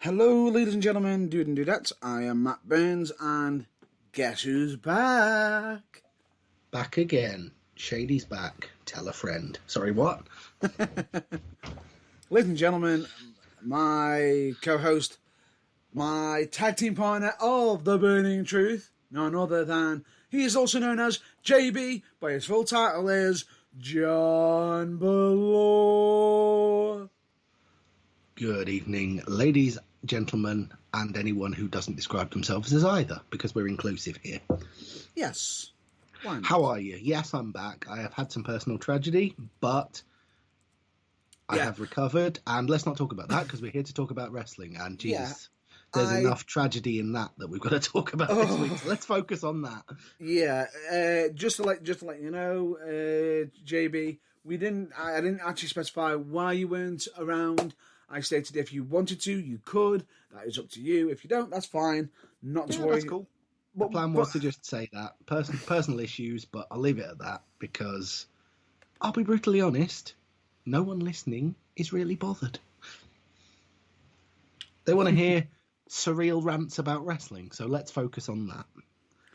Hello, ladies and gentlemen, dude and dudettes. I am Matt Burns, and guess who's back? Back again. Shady's back. Tell a friend. Sorry, what? Ladies and gentlemen, my co-host, my tag team partner of The Burning Truth, none other than, he is also known as JB, but his full title is John Belore. Good evening, ladies, gentlemen, and anyone who doesn't describe themselves as either, because we're inclusive here. Yes. Why not? How are you? Yes, I'm back. I have had some personal tragedy, but I have recovered. And let's not talk about that, because we're here to talk about wrestling. And Jesus, there's enough tragedy in that we've got to talk about this week. So let's focus on that. Yeah, just to let you know, JB, I didn't actually specify why you weren't around. I stated if you wanted to, you could. That is up to you. If you don't, that's fine. Not to worry. That's cool. The plan was to just say that. Personal issues, but I'll leave it at that because I'll be brutally honest, no one listening is really bothered. They want to hear surreal rants about wrestling, so let's focus on that.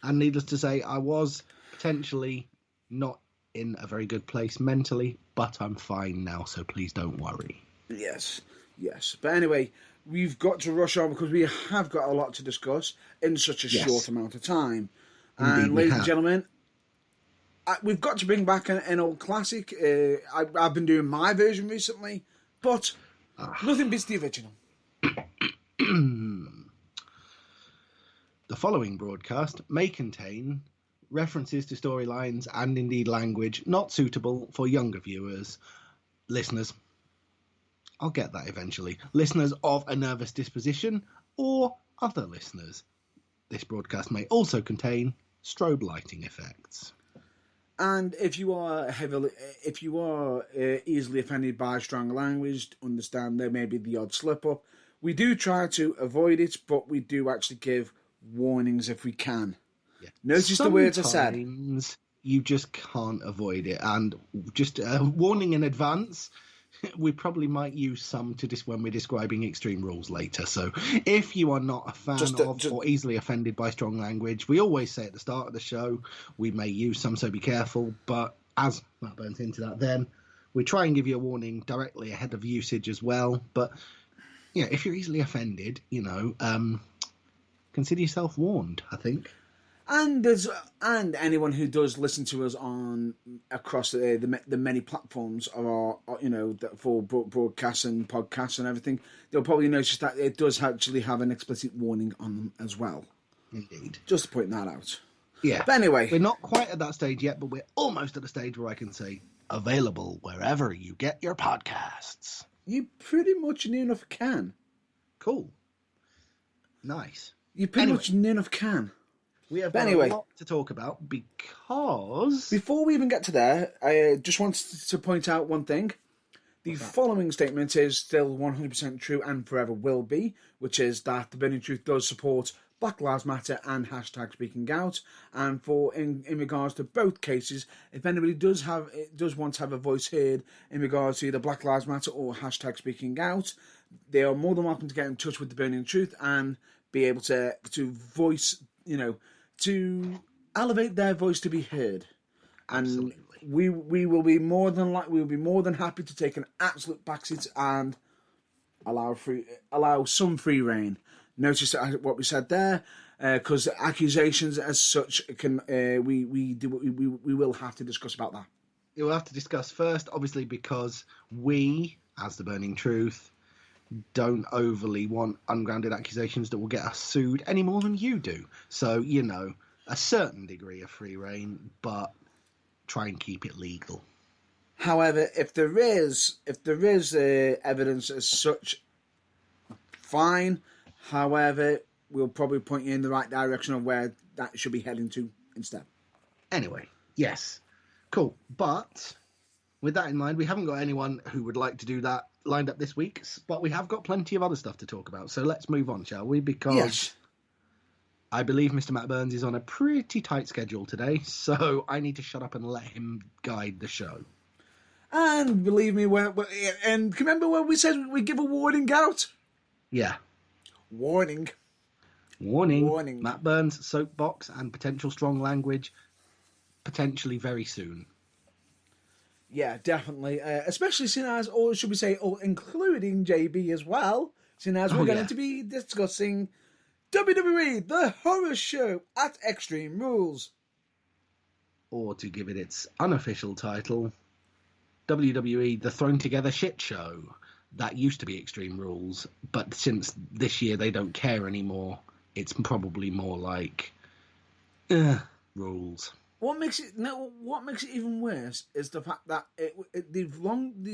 And needless to say, I was potentially not in a very good place mentally, but I'm fine now, so please don't worry. Yes. But anyway, we've got to rush on because we have got a lot to discuss in such a short amount of time. Indeed, and ladies and gentlemen, we've got to bring back an old classic. I've been doing my version recently, but nothing beats the original. The following broadcast may contain references to storylines and indeed language not suitable for younger viewers, listeners. I'll get that eventually. Listeners of a nervous disposition or other listeners. This broadcast may also contain strobe lighting effects. And if you are easily offended by strong language, understand there may be the odd slip up. We do try to avoid it, but we do actually give warnings if we can. Yeah. Notice the words I said. Sometimes you just can't avoid it, and just a warning in advance. We probably might use some when we're describing Extreme Rules later. So if you are not a fan or easily offended by strong language, we always say at the start of the show, we may use some, so be careful. But as Matt Burns into that, then we try and give you a warning directly ahead of usage as well. But yeah, if you're easily offended, consider yourself warned, I think. And anyone who does listen to us across the many platforms of our for broadcasts and podcasts and everything, they'll probably notice that it does actually have an explicit warning on them as well. Indeed. Just to point that out. Yeah. But anyway, we're not quite at that stage yet, but we're almost at a stage where I can say available wherever you get your podcasts. You pretty much near enough can. Cool. Nice. You pretty much near enough can. We have a lot to talk about because... Before we even get to there, I just wanted to point out one thing. The following statement is still 100% true and forever will be, which is that The Burning Truth does support Black Lives Matter and hashtag Speaking Out. And in regards to both cases, if anybody does want to have a voice heard in regards to either Black Lives Matter or hashtag Speaking Out, they are more than welcome to get in touch with The Burning Truth and be able to voice, to elevate their voice to be heard. And Absolutely. we will be more than happy to take an absolute backseat and allow some free reign. Notice what we said there, because accusations as such can we will have to discuss about that. We'll have to discuss first, obviously, because we, as The Burning Truth, don't overly want ungrounded accusations that will get us sued any more than you do. So, a certain degree of free reign, but try and keep it legal. However, if there is evidence as such, fine. However, we'll probably point you in the right direction of where that should be heading to instead. Anyway, yes. Cool. But with that in mind, we haven't got anyone who would like to do that lined up this week, but we have got plenty of other stuff to talk about. So let's move on, shall we? Because I believe Mr. Matt Burns is on a pretty tight schedule today, so I need to shut up and let him guide the show. And believe me, and remember when we said we'd give a warning out? Yeah. Warning. Warning. Matt Burns, soapbox, and potential strong language, potentially very soon. Yeah, definitely. Especially seeing as, or should we say, including JB as well, seeing as we're going to be discussing WWE, the horror show at Extreme Rules. Or to give it its unofficial title, WWE, the thrown together shit show. That used to be Extreme Rules, but since this year they don't care anymore, it's probably more like rules. What makes it even worse is the fact that they've prolonged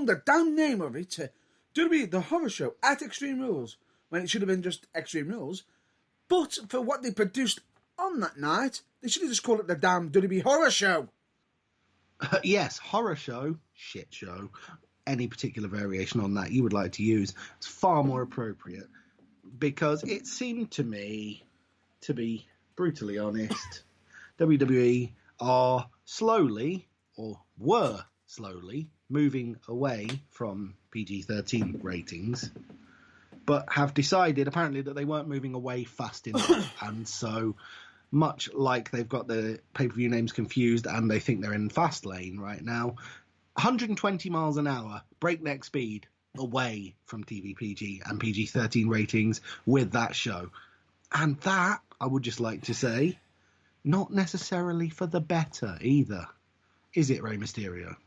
the damn name of it to WWE the Horror Show at Extreme Rules when it should have been just Extreme Rules. But for what they produced on that night, they should have just called it the damn WWE Horror Show. Yes, horror show, shit show, any particular variation on that you would like to use, it's far more appropriate, because it seemed to me, to be brutally honest, WWE are slowly, or were slowly, moving away from PG-13 ratings, but have decided apparently that they weren't moving away fast enough, and so much like they've got the pay-per-view names confused and they think they're in fast lane right now, 120 miles an hour, breakneck speed, away from TV PG and PG-13 ratings with that show. And that, I would just like to say, not necessarily for the better either. Is it, Rey Mysterio?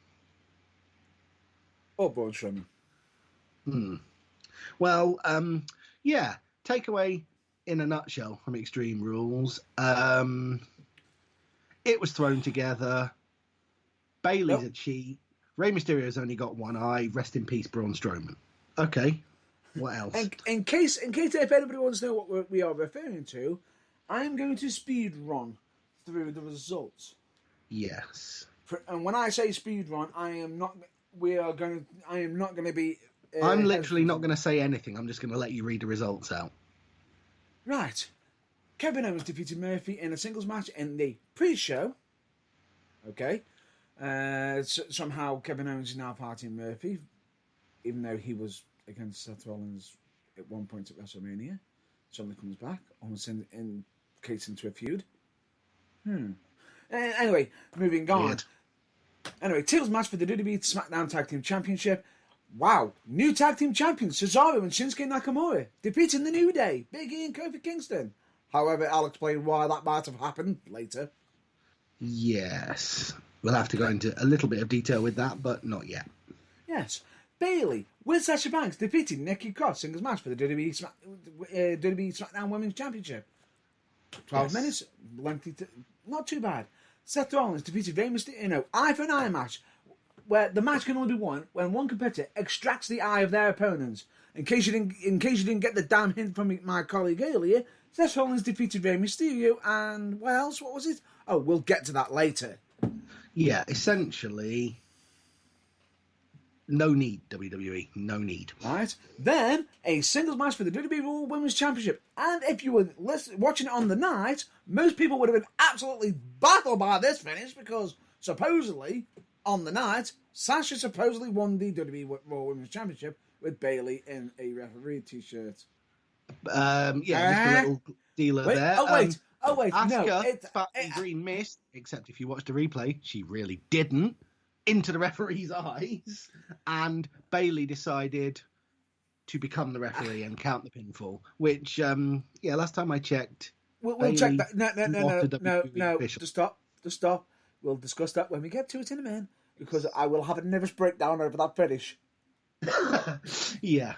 Or Braun Strowman. Well, yeah, takeaway in a nutshell from Extreme Rules. It was thrown together. Bayley's a cheat. Rey Mysterio's only got one eye. Rest in peace, Braun Strowman. Okay, what else? In case if anybody wants to know what we are referring to, I'm going to speed run through the results. Yes. And when I say speed run, I am not going to be. I'm literally not going to say anything. I'm just going to let you read the results out. Right. Kevin Owens defeated Murphy in a singles match in the pre-show. Okay. Somehow Kevin Owens is now partying Murphy, even though he was against Seth Rollins at one point at WrestleMania. Suddenly comes back, almost indicates into a feud. Anyway, moving on. Weird. Anyway, tables match for the WWE SmackDown Tag Team Championship. Wow, new tag team champions Cesaro and Shinsuke Nakamura defeating the New Day, Big E and Kofi Kingston. However, I'll explain why that might have happened later. Yes. We'll have to go into a little bit of detail with that, but not yet. Yes. Bayley with Sasha Banks defeating Nikki Cross singles match for the WWE SmackDown Women's Championship. 12 minutes, lengthy, not too bad. Seth Rollins defeated Rey Mysterio, eye for an eye match, where the match can only be won when one competitor extracts the eye of their opponents. In case you didn't get the damn hint from my colleague earlier, Seth Rollins defeated Rey Mysterio, and what else? What was it? Oh, we'll get to that later. Yeah, essentially, no need, WWE, no need. Right. Then, a singles match for the WWE Raw Women's Championship. And if you were watching it on the night, most people would have been absolutely baffled by this finish, because supposedly, on the night, Sasha supposedly won the WWE Raw Women's Championship with Bayley in a referee t-shirt. Just a little dealer there. Oh wait, Asuka, no. Fat and Green missed, except if you watched the replay, she really didn't, into the referee's eyes, and Bayley decided to become the referee and count the pinfall, which, last time I checked, We'll check that. No. Official. Just stop. We'll discuss that when we get to it in a minute, because I will have a nervous breakdown over that finish. Yeah.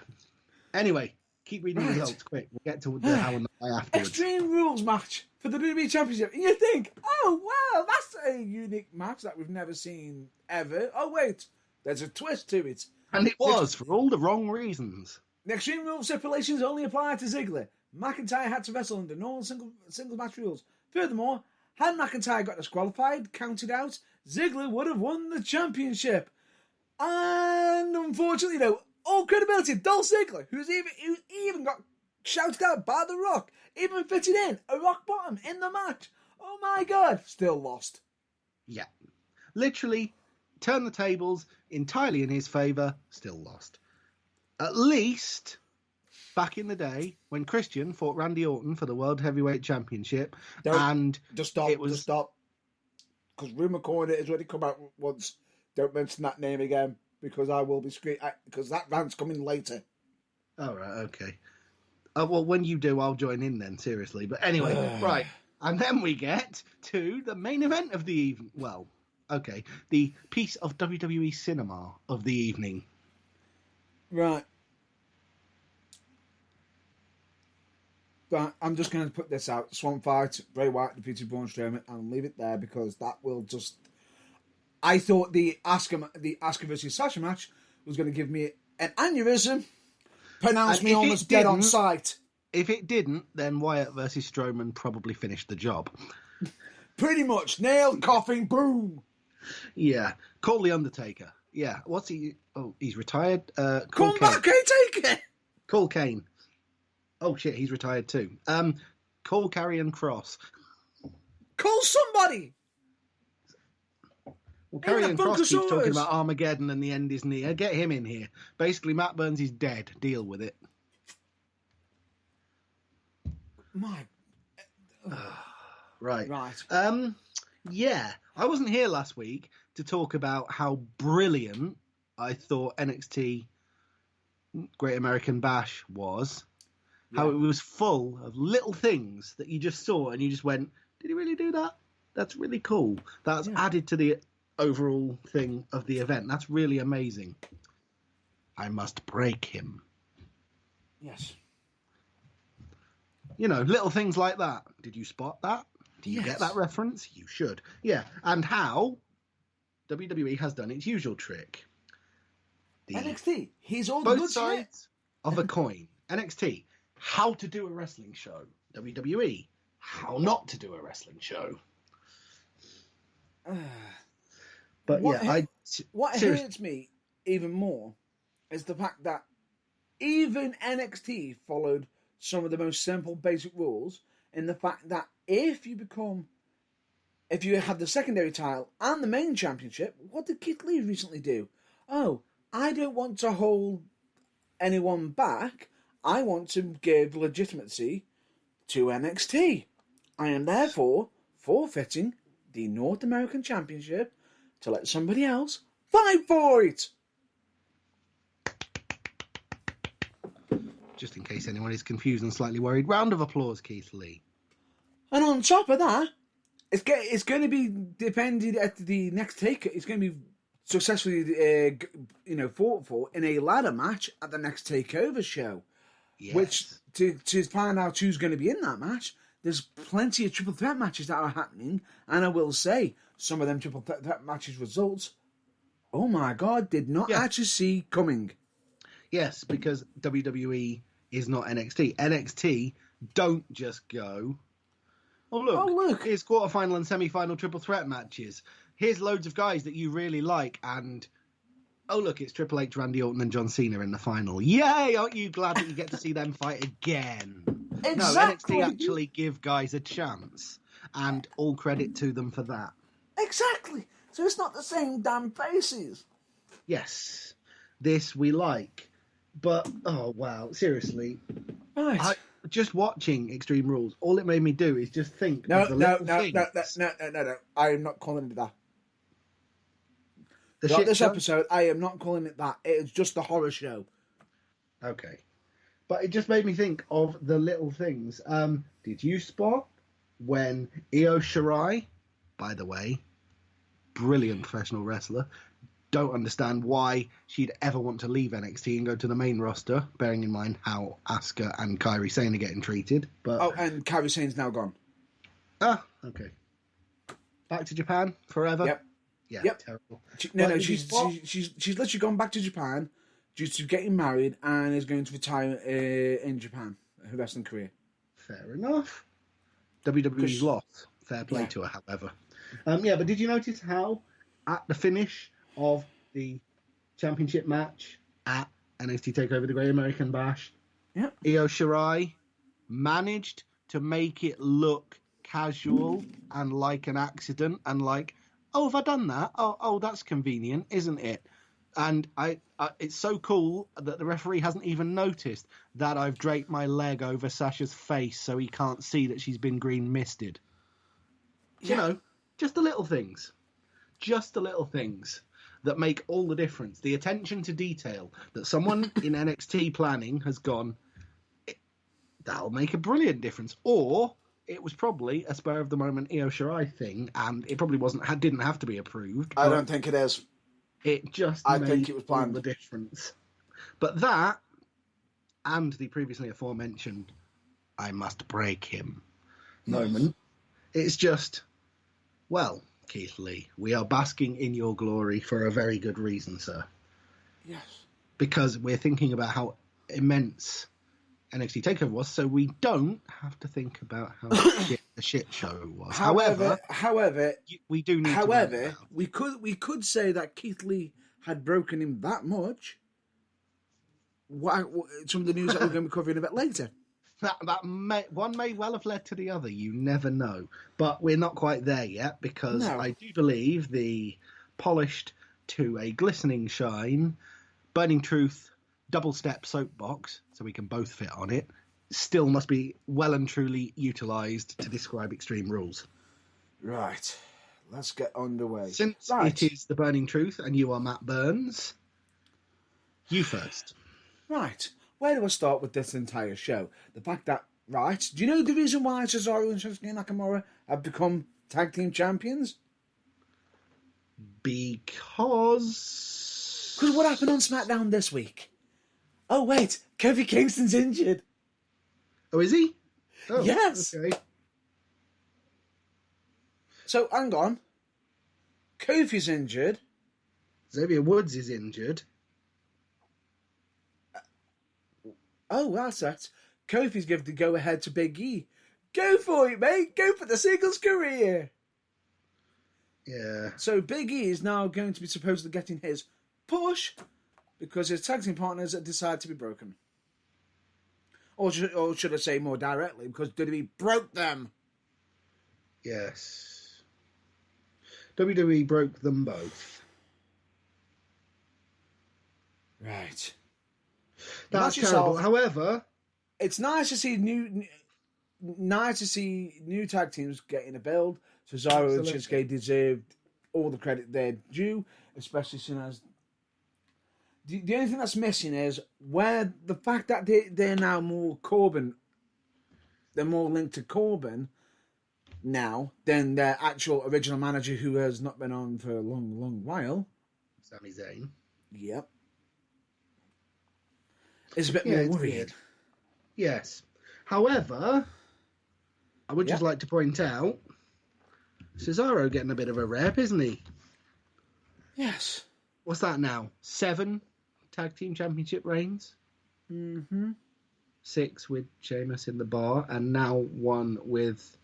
Anyway, keep reading the results quick. We'll get to the how and the why afterwards. Extreme Rules match for the WWE Championship. And you think, oh, wow, that's a unique match that we've never seen ever. Oh, wait, there's a twist to it. And it was, for all the wrong reasons. The Extreme Rules stipulations only apply to Ziggler. McIntyre had to wrestle under normal single match rules. Furthermore, had McIntyre got disqualified, counted out, Ziggler would have won the championship. And unfortunately, all credibility, Dolph Ziggler, who even got shouted out by The Rock, even fitted in a rock bottom in the match. Oh my God, still lost. Yeah. Literally, turn the tables entirely in his favour, still lost. At least back in the day when Christian fought Randy Orton for the World Heavyweight Championship, and just stop, it was just stop, because Rumour Corner has already come out once. Don't mention that name again, because I will be screaming, because that rant's coming later. Oh, right, okay. Well, when you do, I'll join in then, seriously. But anyway, right. And then we get to the main event of the evening. Well, okay. The piece of WWE cinema of the evening. Right. But I'm just going to put this out. Swamp Fight, Bray Wyatt defeated Braun Strowman, and leave it there, because that will just... I thought the Asuka versus Sasha match was going to give me an aneurysm, pronounce me almost dead on sight. If it didn't, then Wyatt versus Strowman probably finished the job. Pretty much. Nailed, coughing, boom. Yeah. Call the Undertaker. Yeah. What's he... Oh, he's retired. Come back, Taker! Call Kane. Oh, shit, he's retired too. Call Karrion Kross. Call somebody! Well, Karrion Kross keeps talking about Armageddon and the end is near. Get him in here. Basically, Matt Burns is dead. Deal with it. My... Right. Yeah. I wasn't here last week to talk about how brilliant I thought NXT Great American Bash was. Yeah. How it was full of little things that you just saw and you just went, did he really do that? That's really cool. That's added to the overall thing of the event. That's really amazing. I must break him. Yes. You know, little things like that. Did you spot that? Do you get that reference? You should. Yeah. And how WWE has done its usual trick. NXT, he's all both good sides of a coin. NXT, how to do a wrestling show. WWE, how not to do a wrestling show. But what hurts me even more is the fact that even NXT followed some of the most simple basic rules, in the fact that if you have the secondary title and the main championship, what did Keith Lee recently do? Oh, I don't want to hold anyone back. I want to give legitimacy to NXT. I am therefore forfeiting the North American Championship to let somebody else fight for it. Just in case anyone is confused and slightly worried, round of applause, Keith Lee. And on top of that, it's going to be depended at the next take. It's going to be successfully, fought for in a ladder match at the next Takeover show. Yes. Which to find out who's going to be in that match, there's plenty of triple threat matches that are happening, and I will say some of them triple threat matches results. Oh my God! Did not actually see coming. Yes, because WWE is not NXT. NXT don't just go, oh look, here's quarterfinal and semi-final triple threat matches. Here's loads of guys that you really like, and oh look, it's Triple H, Randy Orton and John Cena in the final. Yay, aren't you glad that you get to see them fight again? Exactly. No, NXT actually give guys a chance, and all credit to them for that. Exactly. So it's not the same damn faces. Yes, this we like. But, oh, wow, seriously. Right. Just watching Extreme Rules, all it made me do is just think of the little things. No. I am not calling it that. This episode, I am not calling it that. It is just a horror show. Okay. But it just made me think of the little things. Did you spot when Io Shirai, by the way, brilliant professional wrestler, don't understand why she'd ever want to leave NXT and go to the main roster, bearing in mind how Asuka and Kairi Sane are getting treated. But and Kairi Sane's now gone. Ah, okay. Back to Japan forever. Yep. Yeah. Yep. Terrible. She's literally gone back to Japan due to getting married and is going to retire in Japan, her wrestling career. Fair enough. WWE's lost. Fair play to her, however. But did you notice how at the finish of the championship match at NXT TakeOver the Great American Bash, Io Shirai managed to make it look casual and like an accident and like, oh, have I done that? Oh, that's convenient, isn't it? And it's so cool that the referee hasn't even noticed that I've draped my leg over Sasha's face so he can't see that she's been green misted. Yeah. You know, just the little things. Just the little things that make all the difference. The attention to detail that someone in NXT planning has gone, that'll make a brilliant difference. Or it was probably a spur of the moment Io Shirai thing, and it probably didn't have to be approved. I don't think it is. It just I made think it was all planned. the difference. But that, and the previously aforementioned, I must break him moment, it's just, well, Keith Lee, we are basking in your glory for a very good reason, sir. Yes. Because we're thinking about how immense NXT TakeOver was, so we don't have to think about how shit the shit show was. However, we do need. However, we could say that Keith Lee had broken him that much. Some of the news that we're going to be covering a bit later. One may well have led to the other. You never know, but we're not quite there yet because I do believe the polished to a glistening shine, Burning Truth double step soapbox, so we can both fit on it, still must be well and truly utilised to describe Extreme Rules. Right. Let's get underway. Since it is the Burning Truth and you are Matt Burns, you first. Right. Where do I start with this entire show? The fact that, do you know the reason why Cesaro and Shinsuke Nakamura have become tag team champions? Because what happened on SmackDown this week? Oh, wait, Kofi Kingston's injured. Oh, is he? Oh, yes. Okay. So, hang on. Kofi's injured. Xavier Woods is injured. Oh, that's it. Kofi's given the go-ahead to Big E. Go for it, mate. Go for the singles career. Yeah. So Big E is now going to be supposedly getting his push because his tag team partners have decided to be broken. Or should I say more directly, because WWE broke them. Yes. WWE broke them both. Right. That's terrible. However, it's nice to see new tag teams getting a build. Cesaro and Shinsuke deserved all the credit they're due, especially soon as the only thing that's missing is where the fact that they're now more Corbin, they're more linked to Corbin now than their actual original manager who has not been on for a long, long while. Sami Zayn. Yep. It's a bit more worrying. Weird. Yes. However, I would just like to point out Cesaro getting a bit of a rep, isn't he? Yes. What's that now? 7 tag team championship reigns? Mm-hmm. 6 with Sheamus in the bar, and now 1 with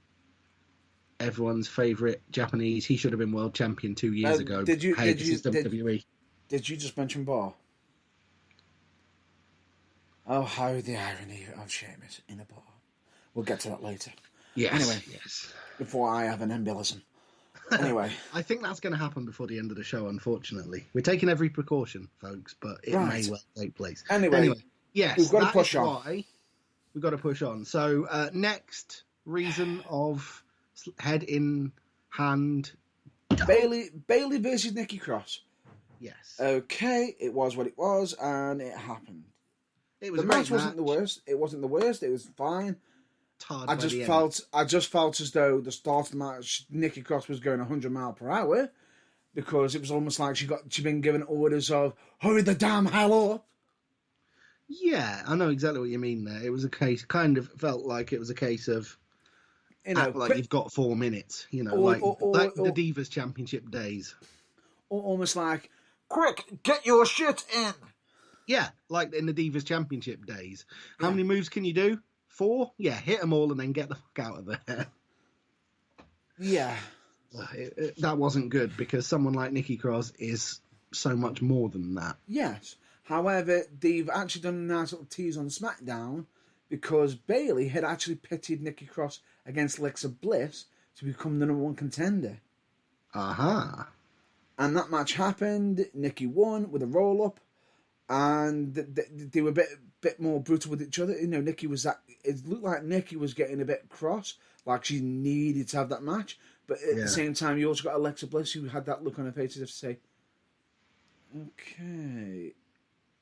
everyone's favourite Japanese. He should have been world champion 2 years ago. Did you WWE. Did you just mention bar? Oh, how the irony of Sheamus in a bar. We'll get to that later. Yes. Anyway, yes. Before I have an embolism. Anyway. I think that's going to happen before the end of the show, unfortunately. We're taking every precaution, folks, but it may well take place. Anyway, yes, we've got to push on. Why we've got to push on. So, next reason of head in hand. Bailey versus Nikki Cross. Yes. Okay, it was what it was, and it happened. It was the match wasn't the worst. It wasn't the worst. It was fine. I just felt as though the start of the match, Nikki Cross was going 100 miles per hour because it was almost like she'd been given orders of hurry the damn hell up. Yeah, I know exactly what you mean there. It was a case, kind of felt like it was a case of, like you've got 4 minutes, like the Divas Championship days. Or almost like, quick, get your shit in. Yeah, like in the Divas Championship days. How many moves can you do? 4? Yeah, hit them all and then get the fuck out of there. Yeah. That wasn't good because someone like Nikki Cross is so much more than that. Yes. However, they've actually done a nice little tease on SmackDown because Bayley had actually pitted Nikki Cross against Alexa Bliss to become the #1 contender. Aha. And that match happened. Nikki won with a roll-up. And they were a bit more brutal with each other. You know, Nikki was that... It looked like Nikki was getting a bit cross, like she needed to have that match. But at the same time, you also got Alexa Bliss, who had that look on her face as if to say, okay.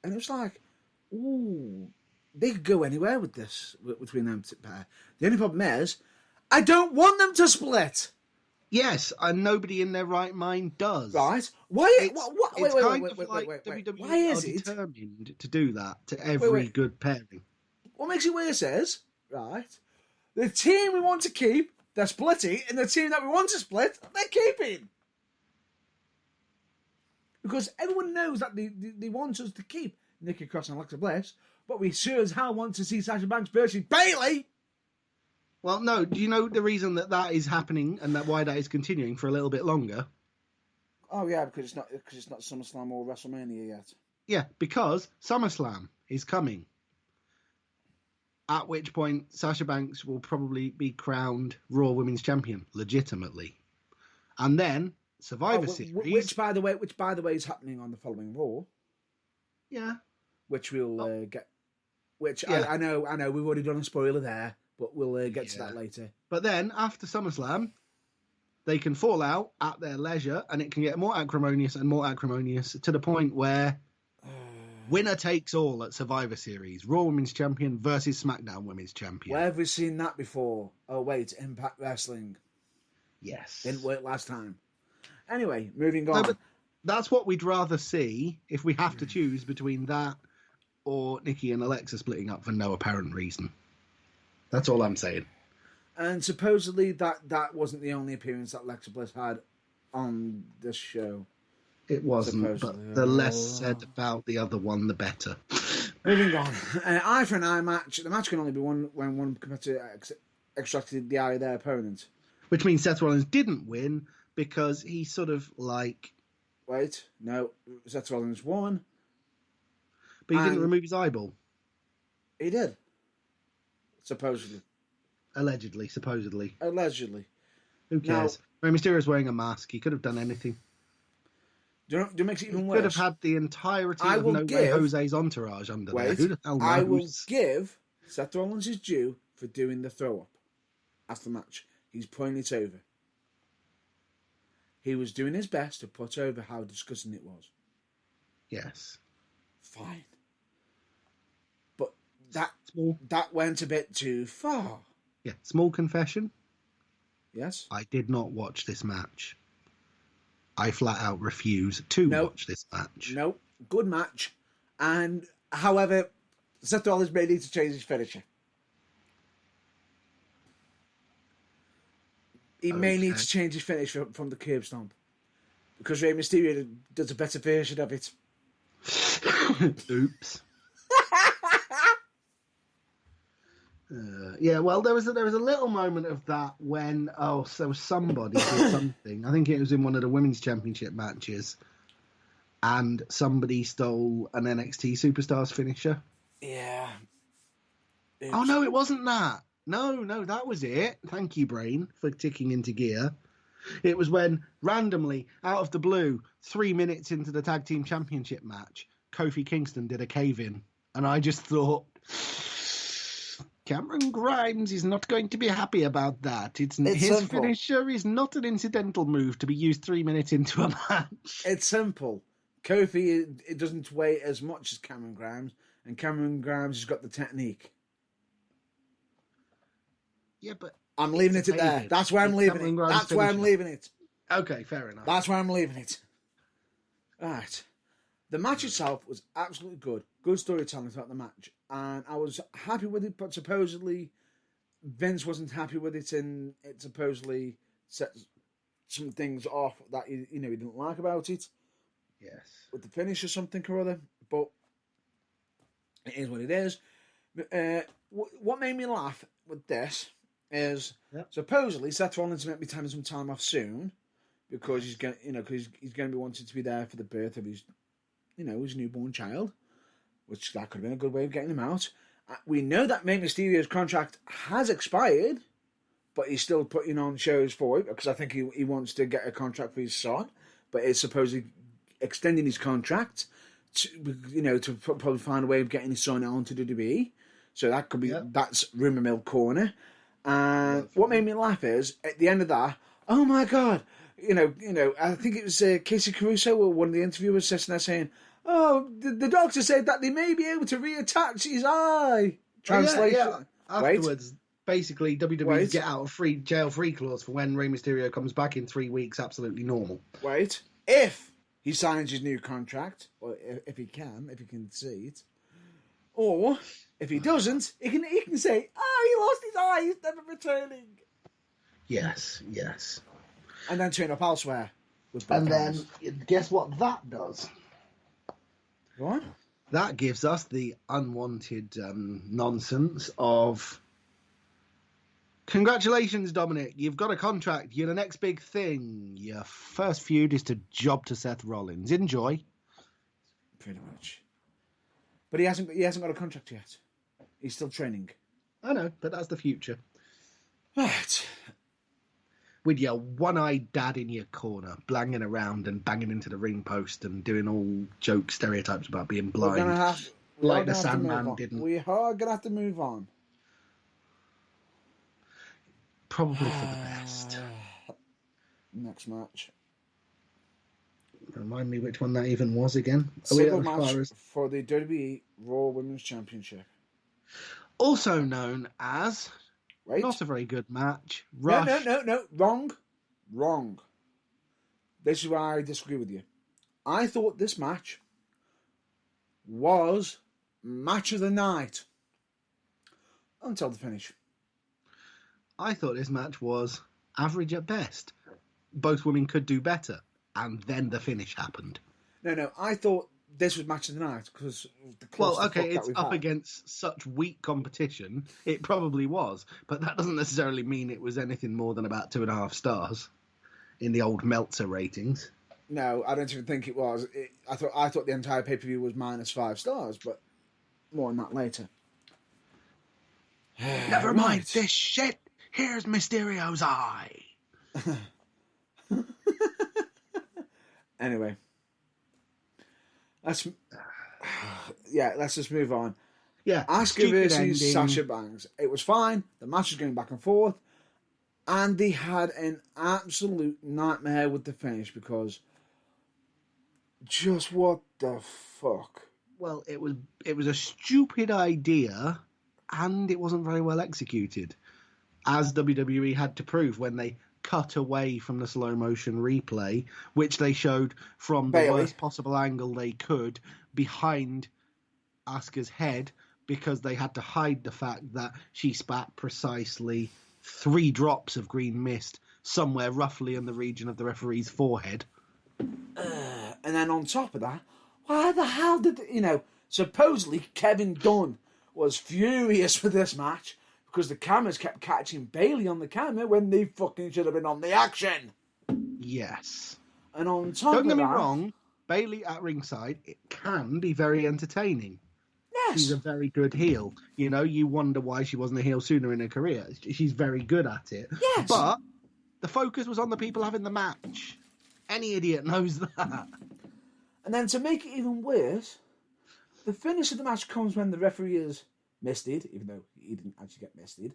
And it was like, ooh, they could go anywhere with this, between them pair. The only problem is, I don't want them to split. Yes, and nobody in their right mind does. Right? Why? Wait. WWE Why is are it determined to do that to every good pairing? What makes it worse is, right, the team we want to keep, they're splitting, and the team that we want to split, they're keeping. Because everyone knows that they want us to keep Nikki Cross and Alexa Bliss, but we sure as hell want to see Sasha Banks versus Bayley. Well, no. Do you know the reason that is happening and why that is continuing for a little bit longer? Oh yeah, because it's not SummerSlam or WrestleMania yet. Yeah, because SummerSlam is coming. At which point Sasha Banks will probably be crowned Raw Women's Champion legitimately, and then Survivor Series, which by the way is happening on the following Raw. Yeah, which we'll get. Which I know we've already done a spoiler there. But we'll get to that later. But then, after SummerSlam, they can fall out at their leisure, and it can get more acrimonious and more acrimonious to the point where winner takes all at Survivor Series. Raw Women's Champion versus SmackDown Women's Champion. Where have we seen that before? Oh, wait, Impact Wrestling. Yes. Didn't work last time. Anyway, moving on. No, but that's what we'd rather see if we have to choose between that or Nikki and Alexa splitting up for no apparent reason. That's all I'm saying. And supposedly that wasn't the only appearance that Alexa Bliss had on this show. It wasn't, but the less said about the other one, the better. Moving on. An eye for an eye match. The match can only be won when one competitor extracted the eye of their opponent. Which means Seth Rollins didn't win because he sort of like... Wait, no. Seth Rollins won. But he didn't remove his eyeball. He did. Supposedly. Allegedly, supposedly. Allegedly. Who cares? Rey Mysterio's wearing a mask. He could have done anything. Do you know makes it even worse? He could have had the entirety of No Way Jose's entourage under there. Who the hell knows? I will give Seth Rollins his due for doing the throw-up after the match. He's putting it over. He was doing his best to put over how disgusting it was. Yes. Fine. That went a bit too far. Yeah, small confession. Yes? I did not watch this match. I flat out refuse to watch this match. No, good match. And, however, Seth Rollins may need to change his finisher. He may need to change his finish from the curb stomp. Because Rey Mysterio does a better version of it. Oops. Yeah, well, there was a little moment of that when so somebody did something. I think it was in one of the women's championship matches, and somebody stole an NXT Superstars finisher. Yeah. Oh no, it wasn't that. No, that was it. Thank you, brain, for ticking into gear. It was when randomly, out of the blue, 3 minutes into the tag team championship match, Kofi Kingston did a cave-in, and I just thought, Cameron Grimes is not going to be happy about that. His simple. Finisher is not an incidental move to be used 3 minutes into a match. It's simple. Kofi, it doesn't weigh as much as Cameron Grimes, and Cameron Grimes has got the technique. Yeah, but I'm leaving it at there. That's where I'm leaving it. That's where I'm leaving it. Okay, fair enough. That's where I'm leaving it. All right. The match itself was absolutely good. Good storytelling throughout the match. And I was happy with it, but supposedly Vince wasn't happy with it, and it supposedly set some things off that he didn't like about it. Yes. With the finish or something or other. But it is what it is. What made me laugh with this is supposedly Seth Rollins might be taking some time off soon because he's going to be wanting to be there for the birth of his newborn child, which that could have been a good way of getting him out. We know that Rey Mysterio's contract has expired, but he's still putting on shows for it because I think he wants to get a contract for his son. but is supposedly extending his contract to probably find a way of getting his son onto WWE. So that could be that's rumor mill corner. And what made me laugh is at the end of that, oh my god, I think it was Casey Caruso or one of the interviewers sitting there saying, "Oh, the doctor said that they may be able to reattach his eye." Translation. Afterwards, basically, WWE's get out of jail free clause for when Rey Mysterio comes back in 3 weeks. Absolutely normal. Wait, if he signs his new contract, or if he can see it, or if he doesn't, he can say, "Oh, he lost his eye. He's never returning." Yes. And then turn up elsewhere. And then, guess what that does? What? That gives us the unwanted nonsense of, congratulations, Dominic, you've got a contract, you're the next big thing. Your first feud is to job to Seth Rollins. Enjoy. Pretty much. But he hasn't got a contract yet. He's still training. I know, but that's the future. Right. With your one-eyed dad in your corner, blanging around and banging into the ring post and doing all joke stereotypes about being blind, like the Sandman didn't. We are going to have to move on. Probably for the best. Next match. Remind me which one that even was again. Single match for the WWE Raw Women's Championship. Also known as... Not a very good match. No. Wrong. This is where I disagree with you. I thought this match was match of the night until the finish. I thought this match was average at best. Both women could do better. And then the finish happened. No. I thought this was match of the night because it's up against such weak competition. It probably was, but that doesn't necessarily mean it was anything more than about 2.5 stars in the old Meltzer ratings. No, I don't even think it was. I thought the entire pay-per-view was -5 stars, but more on that later. Never mind this shit. Here's Mysterio's eye. Anyway. Let's just move on. Yeah, Asuka versus Sasha Banks. It was fine. The match was going back and forth, and they had an absolute nightmare with the finish because just what the fuck? Well, it was a stupid idea, and it wasn't very well executed, as WWE had to prove when they cut away from the slow motion replay, which they showed from the worst possible angle they could behind Asuka's head, because they had to hide the fact that she spat precisely 3 drops of green mist somewhere roughly in the region of the referee's forehead. And then on top of that, why the hell did supposedly Kevin Dunn was furious with this match because the cameras kept catching Bayley on the camera when they fucking should have been on the action. Yes. And on top Don't of that... get me wrong, Bayley at ringside, it can be very entertaining. Yes. She's a very good heel. You wonder why she wasn't a heel sooner in her career. She's very good at it. Yes. But the focus was on the people having the match. Any idiot knows that. And then to make it even worse, the finish of the match comes when the referee is misted, even though he didn't actually get misted.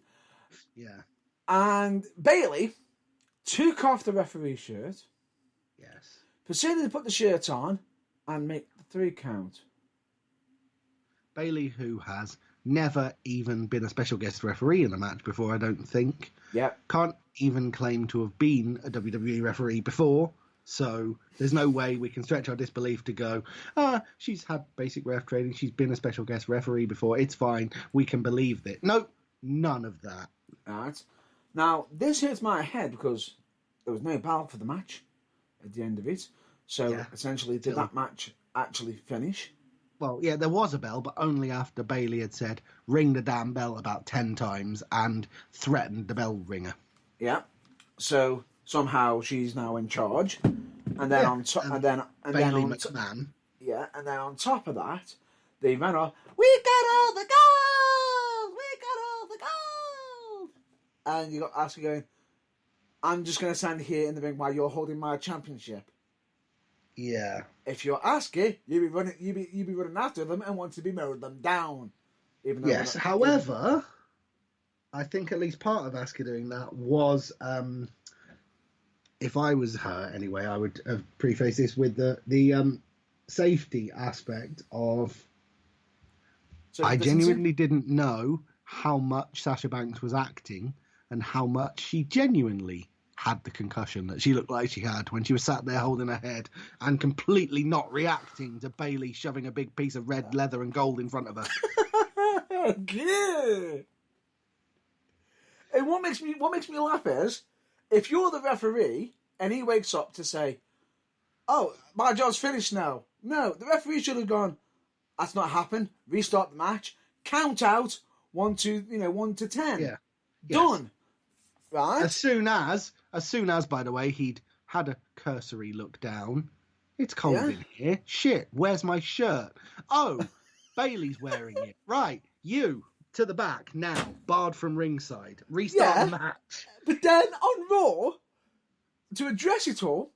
Yeah. And Bayley took off the referee's shirt. Yes. Proceeded to put the shirt on and make the 3 count. Bayley, who has never even been a special guest referee in a match before, I don't think. Yep. Can't even claim to have been a WWE referee before. So there's no way we can stretch our disbelief to go, she's had basic ref training, she's been a special guest referee before, it's fine, we can believe that. No, none of that. Alright. Now, this hurts my head because there was no bell for the match at the end of it. So, essentially, did that match actually finish? Well, yeah, there was a bell, but only after Bayley had said, ring the damn bell about 10 times and threatened the bell ringer. Yeah. So... somehow she's now in charge, and then on top, and then McMahon. And then on top of that, they ran off. We got all the gold. We got all the gold. And you got Asuka going, "I'm just going to stand here in the ring while you're holding my championship." Yeah. If you're Asuka, you'd be running after them and want to be mowing them down. Even though Yes. However, I think at least part of Asuka doing that was, if I was her anyway, I would have prefaced this with the safety aspect of. I genuinely didn't know how much Sasha Banks was acting and how much she genuinely had the concussion that she looked like she had when she was sat there holding her head and completely not reacting to Bayley shoving a big piece of red leather and gold in front of her. Good. And what makes me laugh is if you're the referee and he wakes up to say, "Oh, my job's finished now." No, the referee should have gone, "That's not happened. Restart the match. Count out 1 to 10. Yeah. Done." Right? As soon as, by the way, he'd had a cursory look down. It's cold in here. Shit, where's my shirt? Oh, Bailey's wearing it. Right, you, to the back, now, barred from ringside. Restart the match. But then on Raw, to address it all,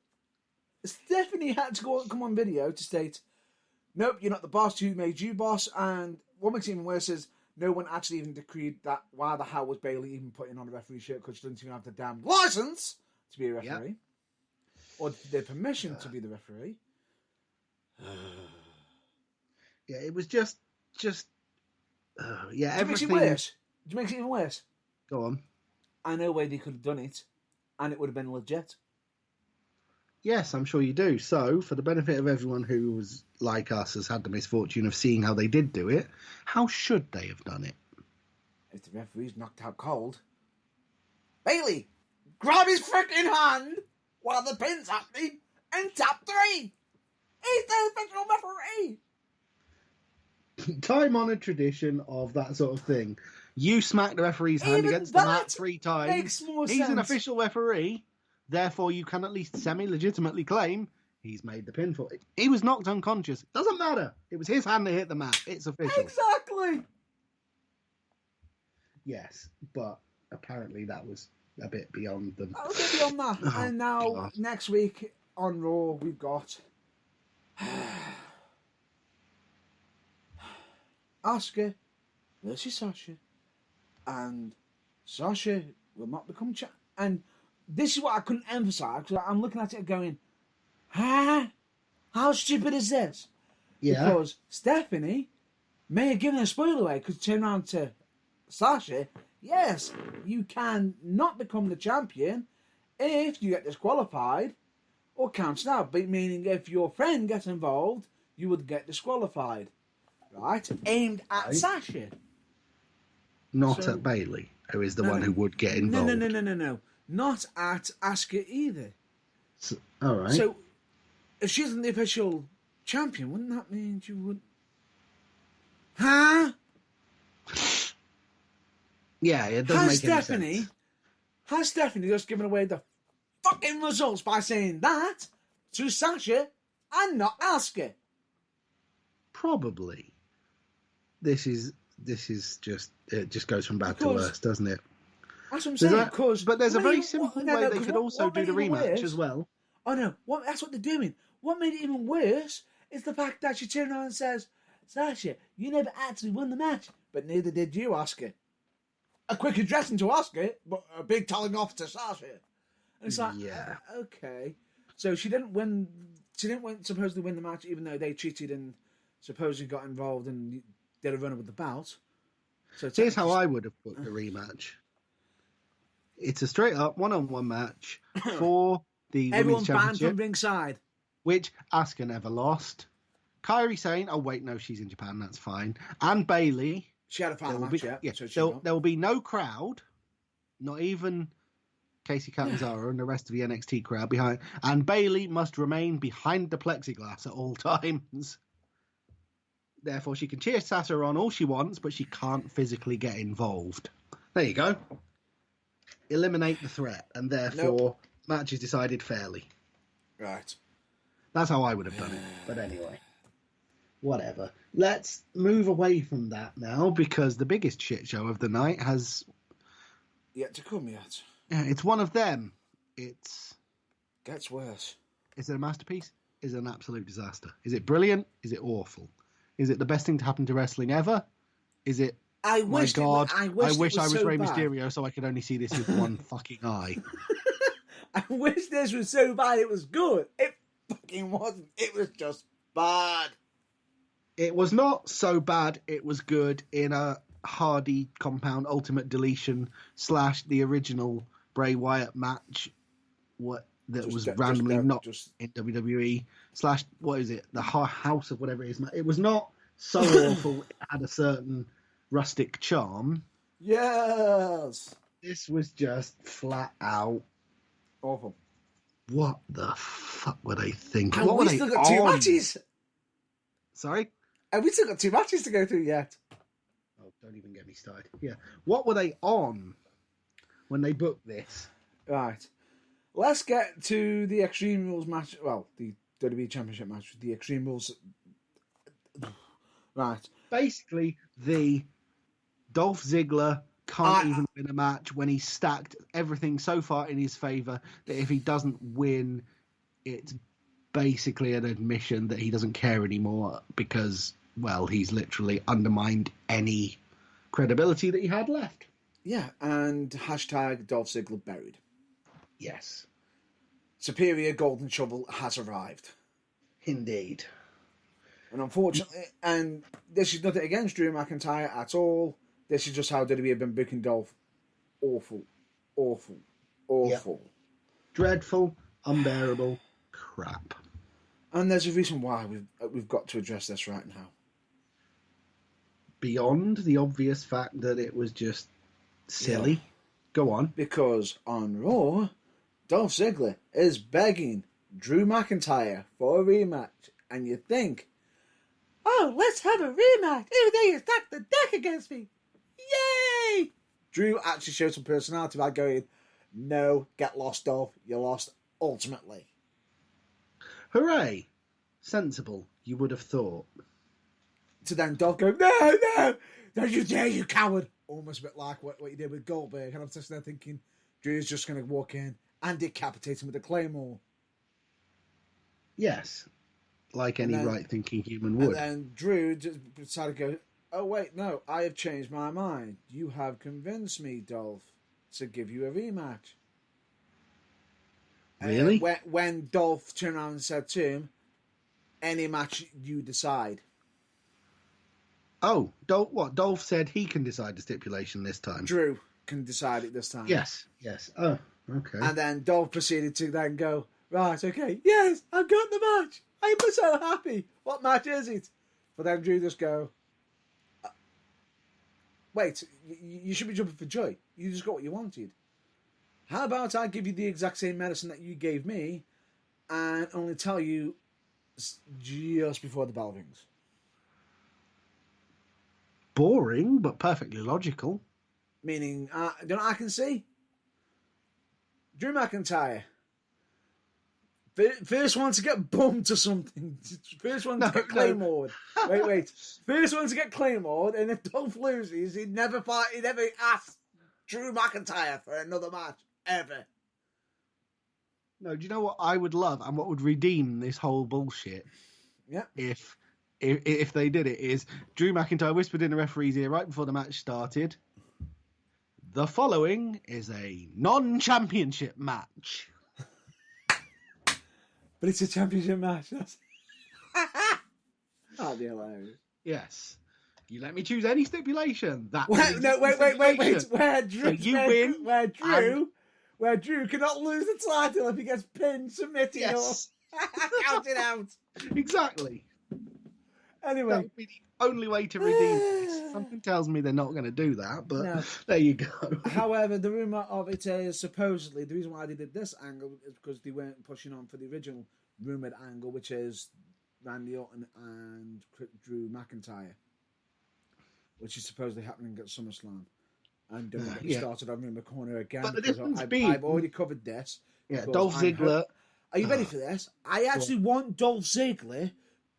Stephanie had to come on video to state, "Nope, you're not the boss. Who made you boss?" And what makes it even worse is no one actually even decreed that. Why the hell was Bayley even putting on a referee shirt? Because she doesn't even have the damn license to be a referee, or the permission to be the referee. Yeah, it was just everything. It makes it worse. It makes it even worse. Go on. I know where they could have done it, and it would have been legit. Yes, I'm sure you do. So, for the benefit of everyone who was like us, has had the misfortune of seeing how they did do it, how should they have done it? If the referee's knocked out cold, Bayley, grab his freaking hand while the pin's happening and tap 3. He's the official referee. Time-honoured tradition of that sort of thing. You smack the referee's hand against the mat 3 times. Makes more He's sense. an official referee. Therefore, you can at least semi-legitimately claim he's made the pinfall. He was knocked unconscious. Doesn't matter. It was his hand that hit the mat. It's official. Exactly. Yes, but apparently that was a bit beyond them. That was a bit beyond that. Oh, and now, God. next week on Raw, we've got Asuka versus Sasha. And Sasha will not become champion. And this is what I couldn't emphasise, because I'm looking at it going, huh? How stupid is this? Yeah. Because Stephanie may have given a spoiler away, because turn around to Sasha, yes, you can not become the champion if you get disqualified or counted out, but meaning if your friend gets involved, you would get disqualified. Right? Aimed at Sasha. Not at Bayley, who is the one who would get involved. No. Not at Asuka either. So, all right. So, if she isn't the official champion, wouldn't that mean you would... Huh? Yeah, it doesn't make any sense. Has Stephanie just given away the fucking results by saying that to Sasha and not Asuka? Probably. This is just, it just goes from bad to worse, doesn't it? That's what I'm saying. But there's a very simple way they could also do the rematch as well. Oh no, that's what they're doing. What made it even worse is the fact that she turned around and says, "Sasha, you never actually won the match, but neither did you, Asuka." A quick addressing to Asuka, but a big telling off to Sasha. And it's like, okay. So she didn't win. She didn't supposedly win the match, even though they cheated and supposedly got involved and did a runner with the belt. So here's how I would have put the rematch. It's a straight up one-on-one match for the everyone women's banned championship, from ringside, which Asuka never lost. Kairi Sane, oh wait, no, she's in Japan, that's fine. And Bayley, she had a final match. There will be no crowd, not even Casey Catanzaro and the rest of the NXT crowd behind. And Bayley must remain behind the plexiglass at all times. Therefore, she can cheer Sasha on all she wants, but she can't physically get involved. There you go. Eliminate the threat, and therefore match is decided fairly. Right. That's how I would have done it. But anyway, whatever. Let's move away from that now, because the biggest shit show of the night has yet to come yet. Yeah, it's one of them. It's gets worse. Is it a masterpiece? is an absolute disaster. Is it brilliant? Is it awful? Is it the best thing to happen to wrestling ever? Is it? I My wished God, I I wish I was so Rey bad. Mysterio so I could only see this with one fucking eye. I wish this was so bad it was good. It fucking wasn't. It was just bad. It was not so bad. It was good in a Hardy Compound Ultimate Deletion / the original Bray Wyatt match. Was randomly not in WWE / what is it? The House of whatever it is. It was not so awful. It had a certain rustic charm. Yes. This was just flat out awful. What the fuck were they thinking? And we still got 2 matches. Sorry? And we still got 2 matches to go through yet. Oh, don't even get me started. Yeah. What were they on when they booked this? Right. Let's get to the Extreme Rules match. Well, the WWE Championship match with the Extreme Rules. Right. Basically, the Dolph Ziggler can't even win a match when he's stacked everything so far in his favour that if he doesn't win, it's basically an admission that he doesn't care anymore because, well, he's literally undermined any credibility that he had left. Yeah, and hashtag Dolph Ziggler buried. Yes. Superior Golden Shovel has arrived. Indeed. And unfortunately, and this is nothing against Drew McIntyre at all. This is just how WWE have been booking Dolph. Awful. Awful. Awful. Yep. Dreadful. Unbearable. Crap. And there's a reason why we've got to address this right now. Beyond the obvious fact that it was just silly. Yeah. Go on. Because on Raw, Dolph Ziggler is begging Drew McIntyre for a rematch. And you think, oh, let's have a rematch. Even though you stacked the deck against me. Yay! Drew actually showed some personality by going, no, get lost, Dolph. You're lost ultimately. Hooray! Sensible, you would have thought. To then Dolph go, no, don't you dare, you coward. Almost a bit like what you did with Goldberg. And I'm just there thinking, Drew's just going to walk in and decapitate him with a claymore. Yes, like any right-thinking human would. And then Drew just decided to go, oh, wait, no, I have changed my mind. You have convinced me, Dolph, to give you a rematch. Really? When Dolph turned around and said to him, any match you decide. Oh, Dolph said he can decide the stipulation this time. Drew can decide it this time. Yes. Oh, okay. And then Dolph proceeded to then go, right, okay, yes, I've got the match. I'm so happy. What match is it? But then Drew just go, wait, you should be jumping for joy. You just got what you wanted. How about I give you the exact same medicine that you gave me and only tell you just before the bell rings? Boring, but perfectly logical. Meaning, you know what I can see? Drew McIntyre. First one to get bumped or something. First one to get Claymored. Wait. First one to get Claymored, and if Dolph loses, he'd never ask Drew McIntyre for another match. Ever. No, do you know what I would love and what would redeem this whole bullshit? Yeah. If they did it is Drew McIntyre whispered in the referee's ear right before the match started, the following is a non-championship match. But it's a championship match. That'd be hilarious. Yes. You let me choose any stipulation. Wait. Where Drew cannot lose the title if he gets pinned, submitted, or counted out. Exactly. Anyway. That would be the only way to redeem this. Something tells me they're not going to do that, but no. There you go. However, the rumour of it is supposedly, the reason why they did this angle is because they weren't pushing on for the original rumoured angle, which is Randy Orton and Drew McIntyre, which is supposedly happening at SummerSlam. And don't get me started on Rumour Corner again, but because I've already covered this. Yeah, Dolph Ziggler. Are you ready for this? I actually want Dolph Ziggler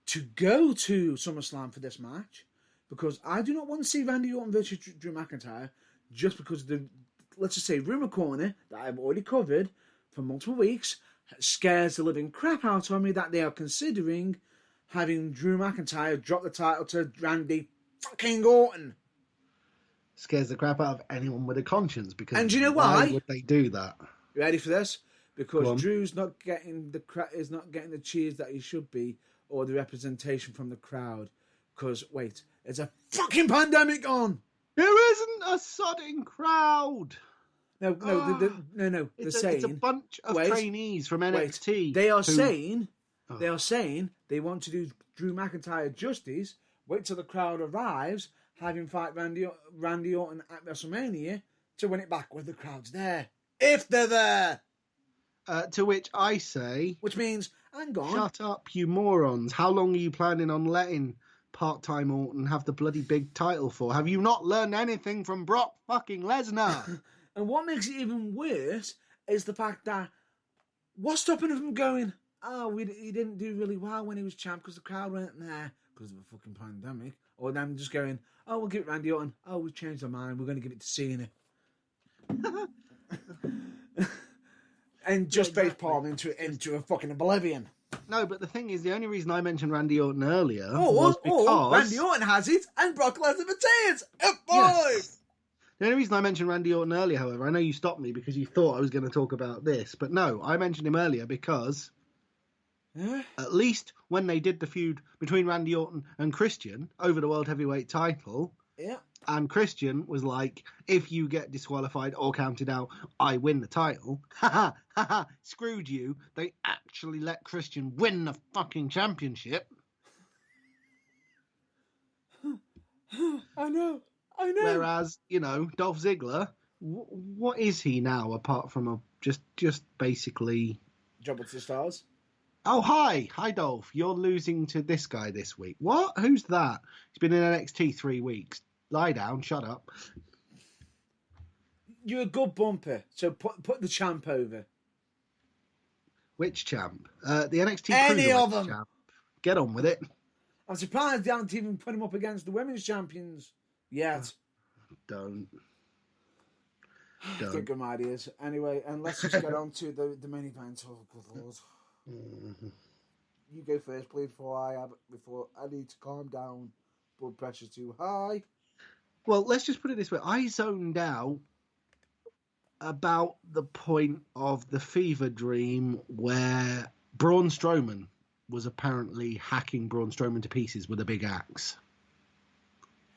to go to SummerSlam for this match, because I do not want to see Randy Orton versus Drew McIntyre just because of the, let's just say, Rumour Corner that I've already covered for multiple weeks scares the living crap out of me that they are considering having Drew McIntyre drop the title to Randy fucking Orton. Scares the crap out of anyone with a conscience, because And do you know why? would they do that? You ready for this? Because Drew's not getting the cheers that he should be, or the representation from the crowd. Because wait, there's a fucking pandemic on. There isn't a sodding crowd. No. It's a bunch of trainees from NXT. They are saying they want to do Drew McIntyre justice. Wait till the crowd arrives, have him fight Randy Orton at WrestleMania to win it back when the crowd's there, if they're there. To which I say, which means, hang on, shut up, you morons! How long are you planning on letting part-time Orton have the bloody big title for? Have you not learned anything from Brock fucking Lesnar? And what makes it even worse is the fact that what's stopping him from going, he didn't do really well when he was champ because the crowd weren't there because of a fucking pandemic. Or them just going, we'll give it Randy Orton. We've changed our mind. We're going to give it to Cena. And just face palm into a fucking oblivion. No, but the thing is, the only reason I mentioned Randy Orton earlier was because... Randy Orton has it, and Brock Lesnar retains. F5! Yes. The only reason I mentioned Randy Orton earlier, however, I know you stopped me because you thought I was going to talk about this, but no, I mentioned him earlier because at least when they did the feud between Randy Orton and Christian over the World Heavyweight title, and Christian was like, if you get disqualified or counted out, I win the title. Ha ha, screwed you. They actually let Christian win the fucking championship. I know. Whereas, Dolph Ziggler, what is he now apart from just basically... Jump to the stars? Oh, hi, Dolph. You're losing to this guy this week. What? Who's that? He's been in NXT 3 weeks. Lie down, shut up. You're a good bumper, so put the champ over. Which champ? The NXT Any of them. Champ. Get on with it. I'm surprised they haven't even put him up against the women's champions yet. Don't. Good ideas. Anyway, and let's just get on to the main event. Oh, good lord. Mm-hmm. You go first, please, before I need to calm down. Blood pressure's too high. Well, let's just put it this way. I zoned out about the point of the fever dream where Braun Strowman was apparently hacking Braun Strowman to pieces with a big axe.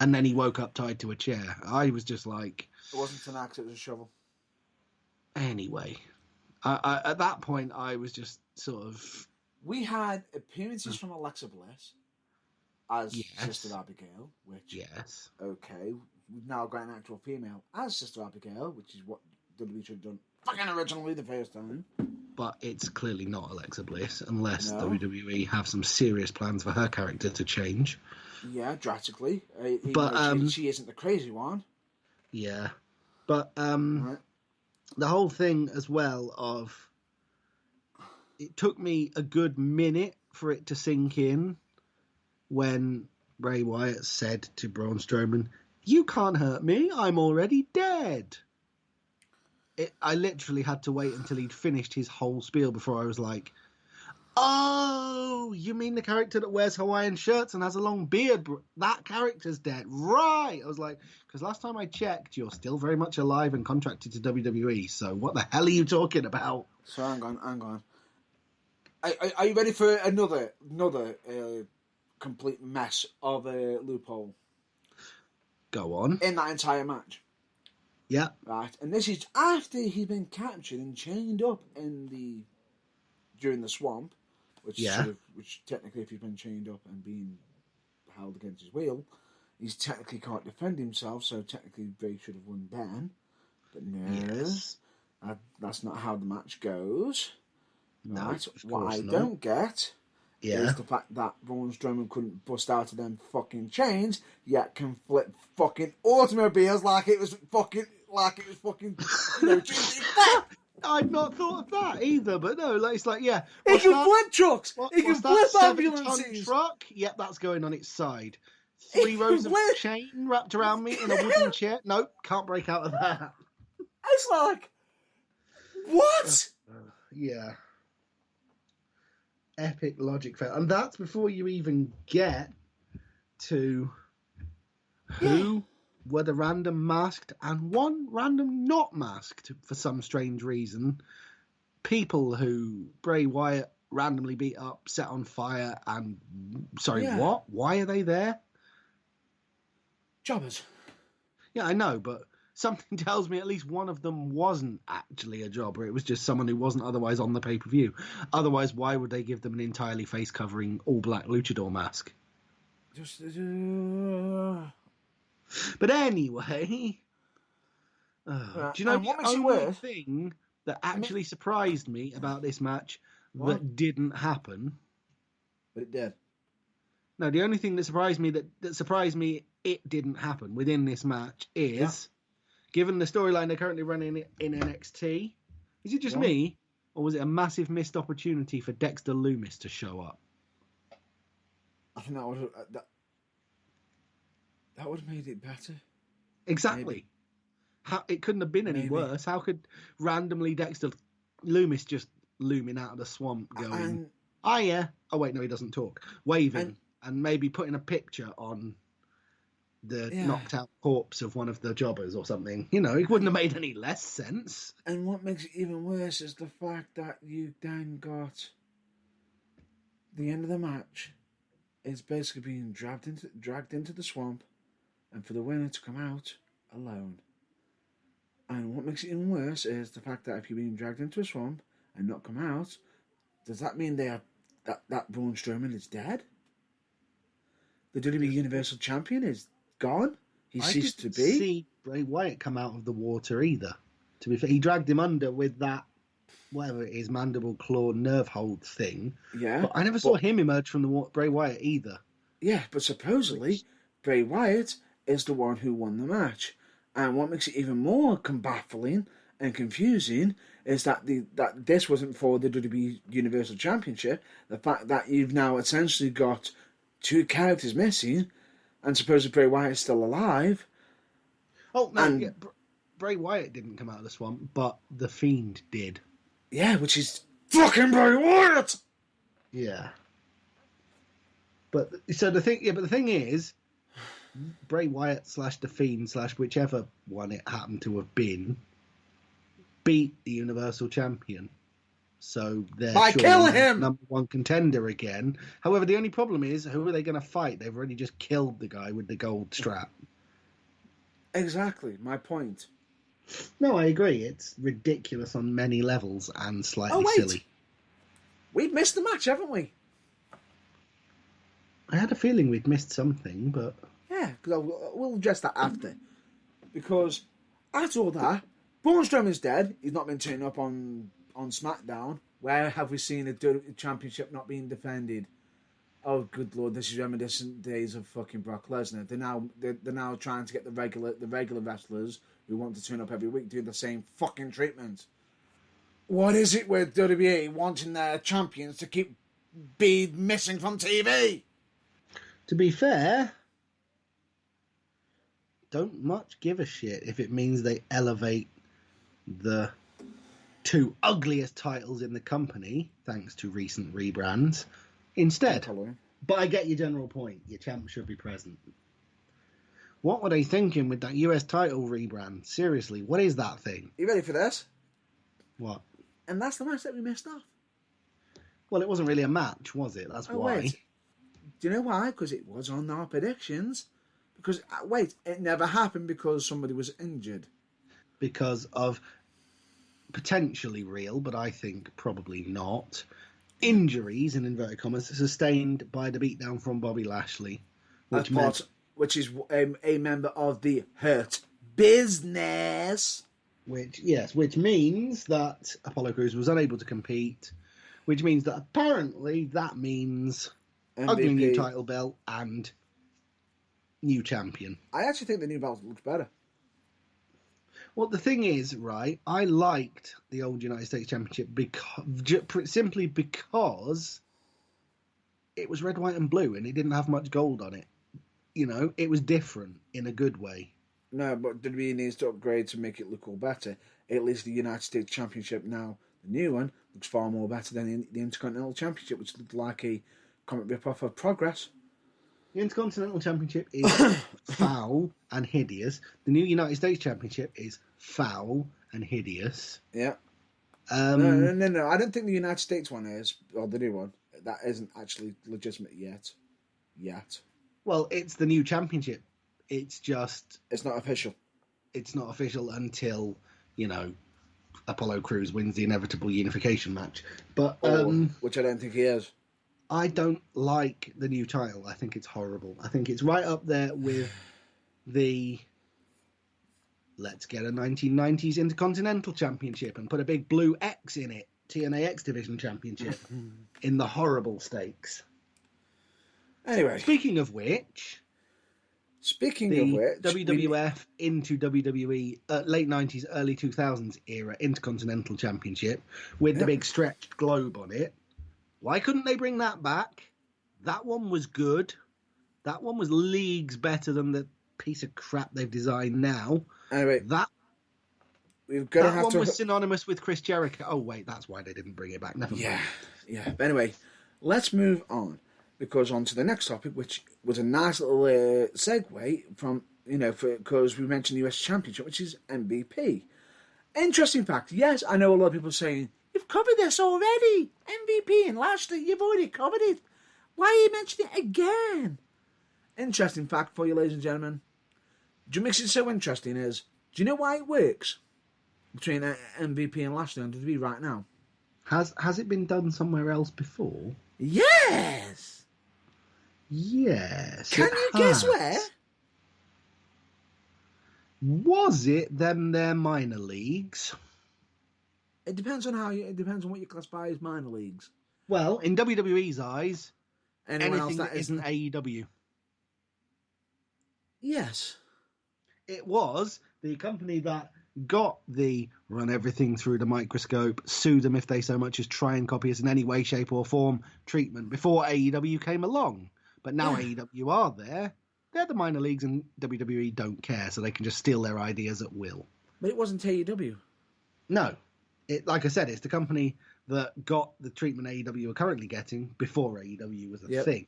And then he woke up tied to a chair. I was just like... It wasn't an axe, it was a shovel. Anyway, at that point, I was just sort of... We had appearances from Alexa Bliss as Sister Abigail, which... Yes. Okay, we've now got an actual female as Sister Abigail, which is what WWE should have done fucking originally the first time. But it's clearly not Alexa Bliss, unless WWE have some serious plans for her character to change. Yeah, drastically. But she isn't the crazy one. Yeah. But right. The whole thing as well of... It took me a good minute for it to sink in when Bray Wyatt said to Braun Strowman, "You can't hurt me, I'm already dead." I literally had to wait until he'd finished his whole spiel before I was like, "Oh, you mean the character that wears Hawaiian shirts and has a long beard? That character's dead." Right. I was like, because last time I checked, you're still very much alive and contracted to WWE, so what the hell are you talking about? So hang on. Are you ready for another complete mess of a loophole? Go on. In that entire match. Yeah. Right, and this is after he's been captured and chained up during the swamp, which technically, if he's been chained up and being held against his will, he's technically can't defend himself. So technically, Bray should have won then, but no, that's not how the match goes. No, right. What I don't get is the fact that Braun Strowman couldn't bust out of them fucking chains, yet can flip fucking automobiles like it was fucking Tuesday. I'd not thought of that either, but no, it's like, yeah. He can flip trucks. He can flip ambulances. 7-ton truck? Yep, that's going on its side. 3 rows of chain wrapped around me in a wooden chair? Nope, can't break out of that. It's like, what? Yeah. epic logic fail. And that's before you even get to who were the random masked and one random not masked for some strange reason. People who Bray Wyatt randomly beat up, set on fire, and... Sorry, what? Why are they there? Jobbers. Yeah, I know, but something tells me at least one of them wasn't actually a jobber. It was just someone who wasn't otherwise on the pay-per-view. Otherwise, why would they give them an entirely face-covering all-black luchador mask? But anyway... do you know the only thing that actually surprised me about this match that didn't happen? But it did. No, the only thing that surprised me it didn't happen within this match is, given the storyline they're currently running in NXT, is it just me, or was it a massive missed opportunity for Dexter Lumis to show up? I think that would have made it better. Exactly. It couldn't have been any worse. How could randomly Dexter Lumis just looming out of the swamp going, oh wait, no, he doesn't talk, waving, and maybe putting a picture on the knocked out corpse of one of the jobbers or something. You know, it wouldn't have made any less sense. And what makes it even worse is the fact that you then got the end of the match is basically being dragged into the swamp, and for the winner to come out alone. And what makes it even worse is the fact that if you're being dragged into a swamp and not come out, does that mean that Braun Strowman is dead? The WWE Universal Champion is gone? He ceased to be? I didn't see Bray Wyatt come out of the water either. To be fair, he dragged him under with that, whatever it is, mandible claw nerve hold thing. Yeah. But I never saw him emerge from the Bray Wyatt either. Yeah, but supposedly Bray Wyatt is the one who won the match. And what makes it even more baffling and confusing is that this wasn't for the WWE Universal Championship. The fact that you've now essentially got two characters missing, and supposedly Bray Wyatt is still alive. Oh, no, Bray Wyatt didn't come out of the swamp, but The Fiend did. Yeah, which is fucking Bray Wyatt! Yeah. But the thing is, Bray Wyatt / The Fiend / whichever one it happened to have been beat the Universal Champion. So they're number one contender again. However, the only problem is, who are they going to fight? They've already just killed the guy with the gold strap. Exactly, my point. No, I agree. It's ridiculous on many levels and slightly silly. We've missed the match, haven't we? I had a feeling we'd missed something, but... Yeah, because we'll address that after. Because after all that, Braun Strowman's dead. He's not been turning up on SmackDown. Where have we seen the championship not being defended? Oh, good lord! This is reminiscent days of fucking Brock Lesnar. They're now trying to get the regular wrestlers who want to turn up every week doing the same fucking treatment. What is it with WWE wanting their champions to keep being missing from TV? To be fair, don't much give a shit if it means they elevate the two ugliest titles in the company, thanks to recent rebrands, instead. But I get your general point. Your champ should be present. What were they thinking with that US title rebrand? Seriously, what is that thing? You ready for this? What? And that's the match that we missed off. Well, it wasn't really a match, was it? That's why. Wait. Do you know why? Because it was on our predictions. Because, it never happened because somebody was injured. Because of potentially real, but I think probably not, injuries, in inverted commas, sustained by the beatdown from Bobby Lashley. Which is a member of the Hurt Business. Which means that Apollo Crews was unable to compete, which means that apparently that means MVP. Ugly new title belt and new champion. I actually think the new belt looks better. Well, the thing is, right, I liked the old United States Championship simply because it was red, white and blue and it didn't have much gold on it. You know, it was different in a good way. No, but WWE needs to upgrade to make it look all better. At least the United States Championship now The new one looks far more better than the Intercontinental Championship, which looked like a comic rip-off of Progress. The Intercontinental Championship is foul and hideous. The new United States Championship is foul and hideous. Yeah. No. I don't think the United States one is, or the new one. That isn't actually legitimate yet. Well, it's the new championship. It's just... It's not official. It's not official until, Apollo Crews wins the inevitable unification match. But which I don't think he is. I don't like the new title. I think it's horrible. I think it's right up there with the let's get a 1990s Intercontinental Championship and put a big blue X in it, TNA X Division Championship, in the horrible stakes. Anyway. Speaking of which... WWF into WWE late 90s, early 2000s era Intercontinental Championship with the big stretched globe on it. Why couldn't they bring that back? That one was good. That one was leagues better than the piece of crap they've designed now. Anyway, that one was synonymous with Chris Jericho. Oh, wait, that's why they didn't bring it back. Never mind. Yeah. But anyway, let's move on. Because on to the next topic, which was a nice little segue from, because we mentioned the US Championship, which is MVP. Interesting fact, yes, I know a lot of people are saying, you've covered this already. MVP and Lashley, you've already covered it. Why are you mentioning it again? Interesting fact for you, ladies and gentlemen. What makes it so interesting is, do you know why it works between MVP and Lashley on WWE right now? Has it been done somewhere else before? Yes! Yes. Can you guess where? Was it them their minor leagues? It depends on what you classify as minor leagues. Well, in WWE's eyes, anything that isn't AEW. Yes. It was the company that got the run everything through the microscope, sue them if they so much as try and copy us in any way, shape or form treatment before AEW came along. But now AEW are there. They're the minor leagues and WWE don't care, so they can just steal their ideas at will. But it wasn't AEW. No. Like I said, it's the company that got the treatment AEW are currently getting before AEW was a thing.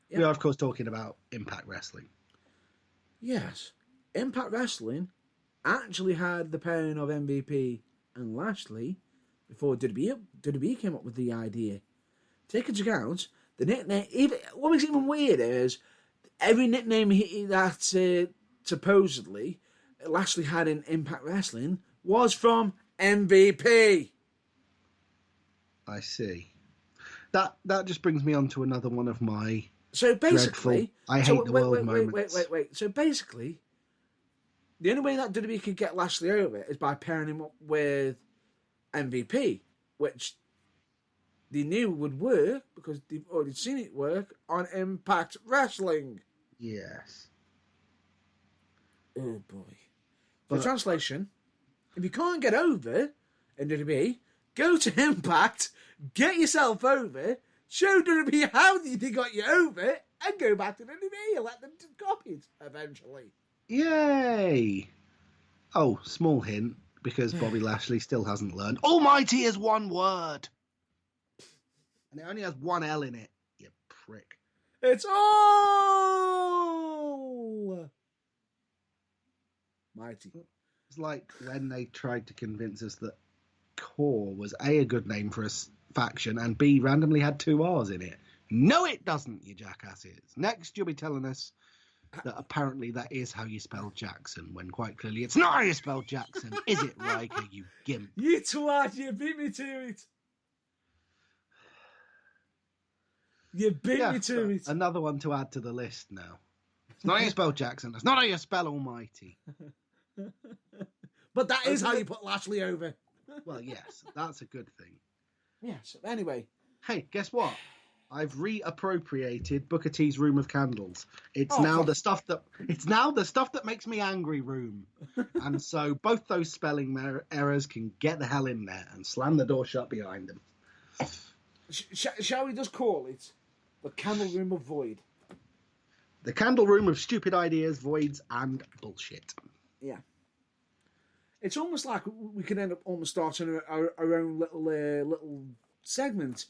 Yep. We are, of course, talking about Impact Wrestling. Yes. Impact Wrestling actually had the pairing of MVP and Lashley before WWE came up with the idea. Take into account... The nickname, what makes it even weirder is every nickname that supposedly Lashley had in Impact Wrestling was from MVP. I see. That just brings me on to another one of my dreadful, I hate the world moments. Wait. So basically, the only way that WWE could get Lashley over is by pairing him up with MVP, which... they knew would work because they've already seen it work on Impact Wrestling. Yes. Oh, boy. For translation, if you can't get over in WWE, go to Impact, get yourself over, show WWE how they got you over, and go back to WWE and let them copy it eventually. Yay! Oh, small hint, because Bobby Lashley still hasn't learned. Almighty is one word! And it only has one L in it, you prick. It's all mighty. It's like when they tried to convince us that Core was A good name for a faction, and B, randomly had two R's in it. No, it doesn't, you jackasses. Next, you'll be telling us that apparently that is how you spell Jackson, when quite clearly it's not how you spell Jackson. Is it, Riker, you gimp? You twat, you beat me to it. You beat me to it. Another one to add to the list now. It's not how you spell Jackson. It's not how you spell Almighty. But that is how you put Lashley over. Well, yes, that's a good thing. Yes. Anyway. Hey, guess what? I've reappropriated Booker T's Room of Candles. It's now the stuff that makes me angry room. And so both those spelling errors can get the hell in there and slam the door shut behind them. Shall we just call it the Candle Room of Void? The Candle Room of stupid ideas, voids, and bullshit. Yeah. It's almost like we could end up almost starting our own little segment,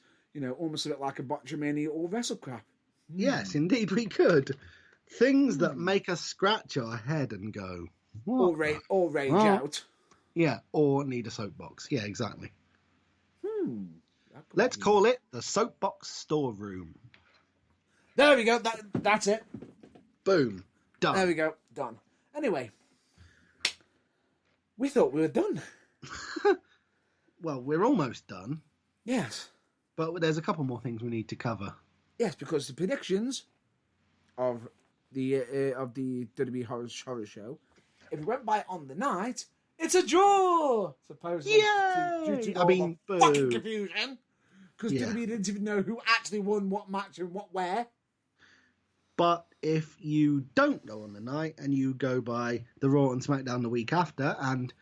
almost a bit like a Botchamania or WrestleCrap. Yes, indeed we could. Things that make us scratch our head and go, what? Or rage out. Yeah, or need a soapbox. Yeah, exactly. Let's be call it the soapbox storeroom. There we go. That's it. Boom. Done. There we go. Done. Anyway, we thought we were done. Well, we're almost done. Yes. But there's a couple more things we need to cover. Yes, because the predictions of the WWE Horror Show, if we went by on the night, it's a draw. Supposedly, due to all the fucking confusion, because WWE didn't even know who actually won what match and what where. But if you don't go on the night and you go by the Raw and SmackDown the week after, and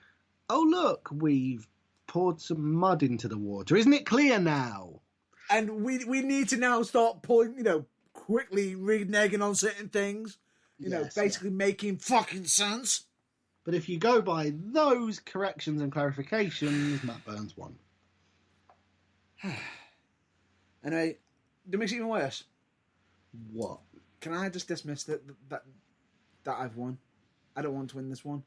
oh look, we've poured some mud into the water. Isn't it clear now? And we need to now start pulling, quickly reneging on certain things. Basically making fucking sense. But if you go by those corrections and clarifications, Matt Burns won. Anyway, that makes it even worse. What? Can I just dismiss that I've won? I don't want to win this one.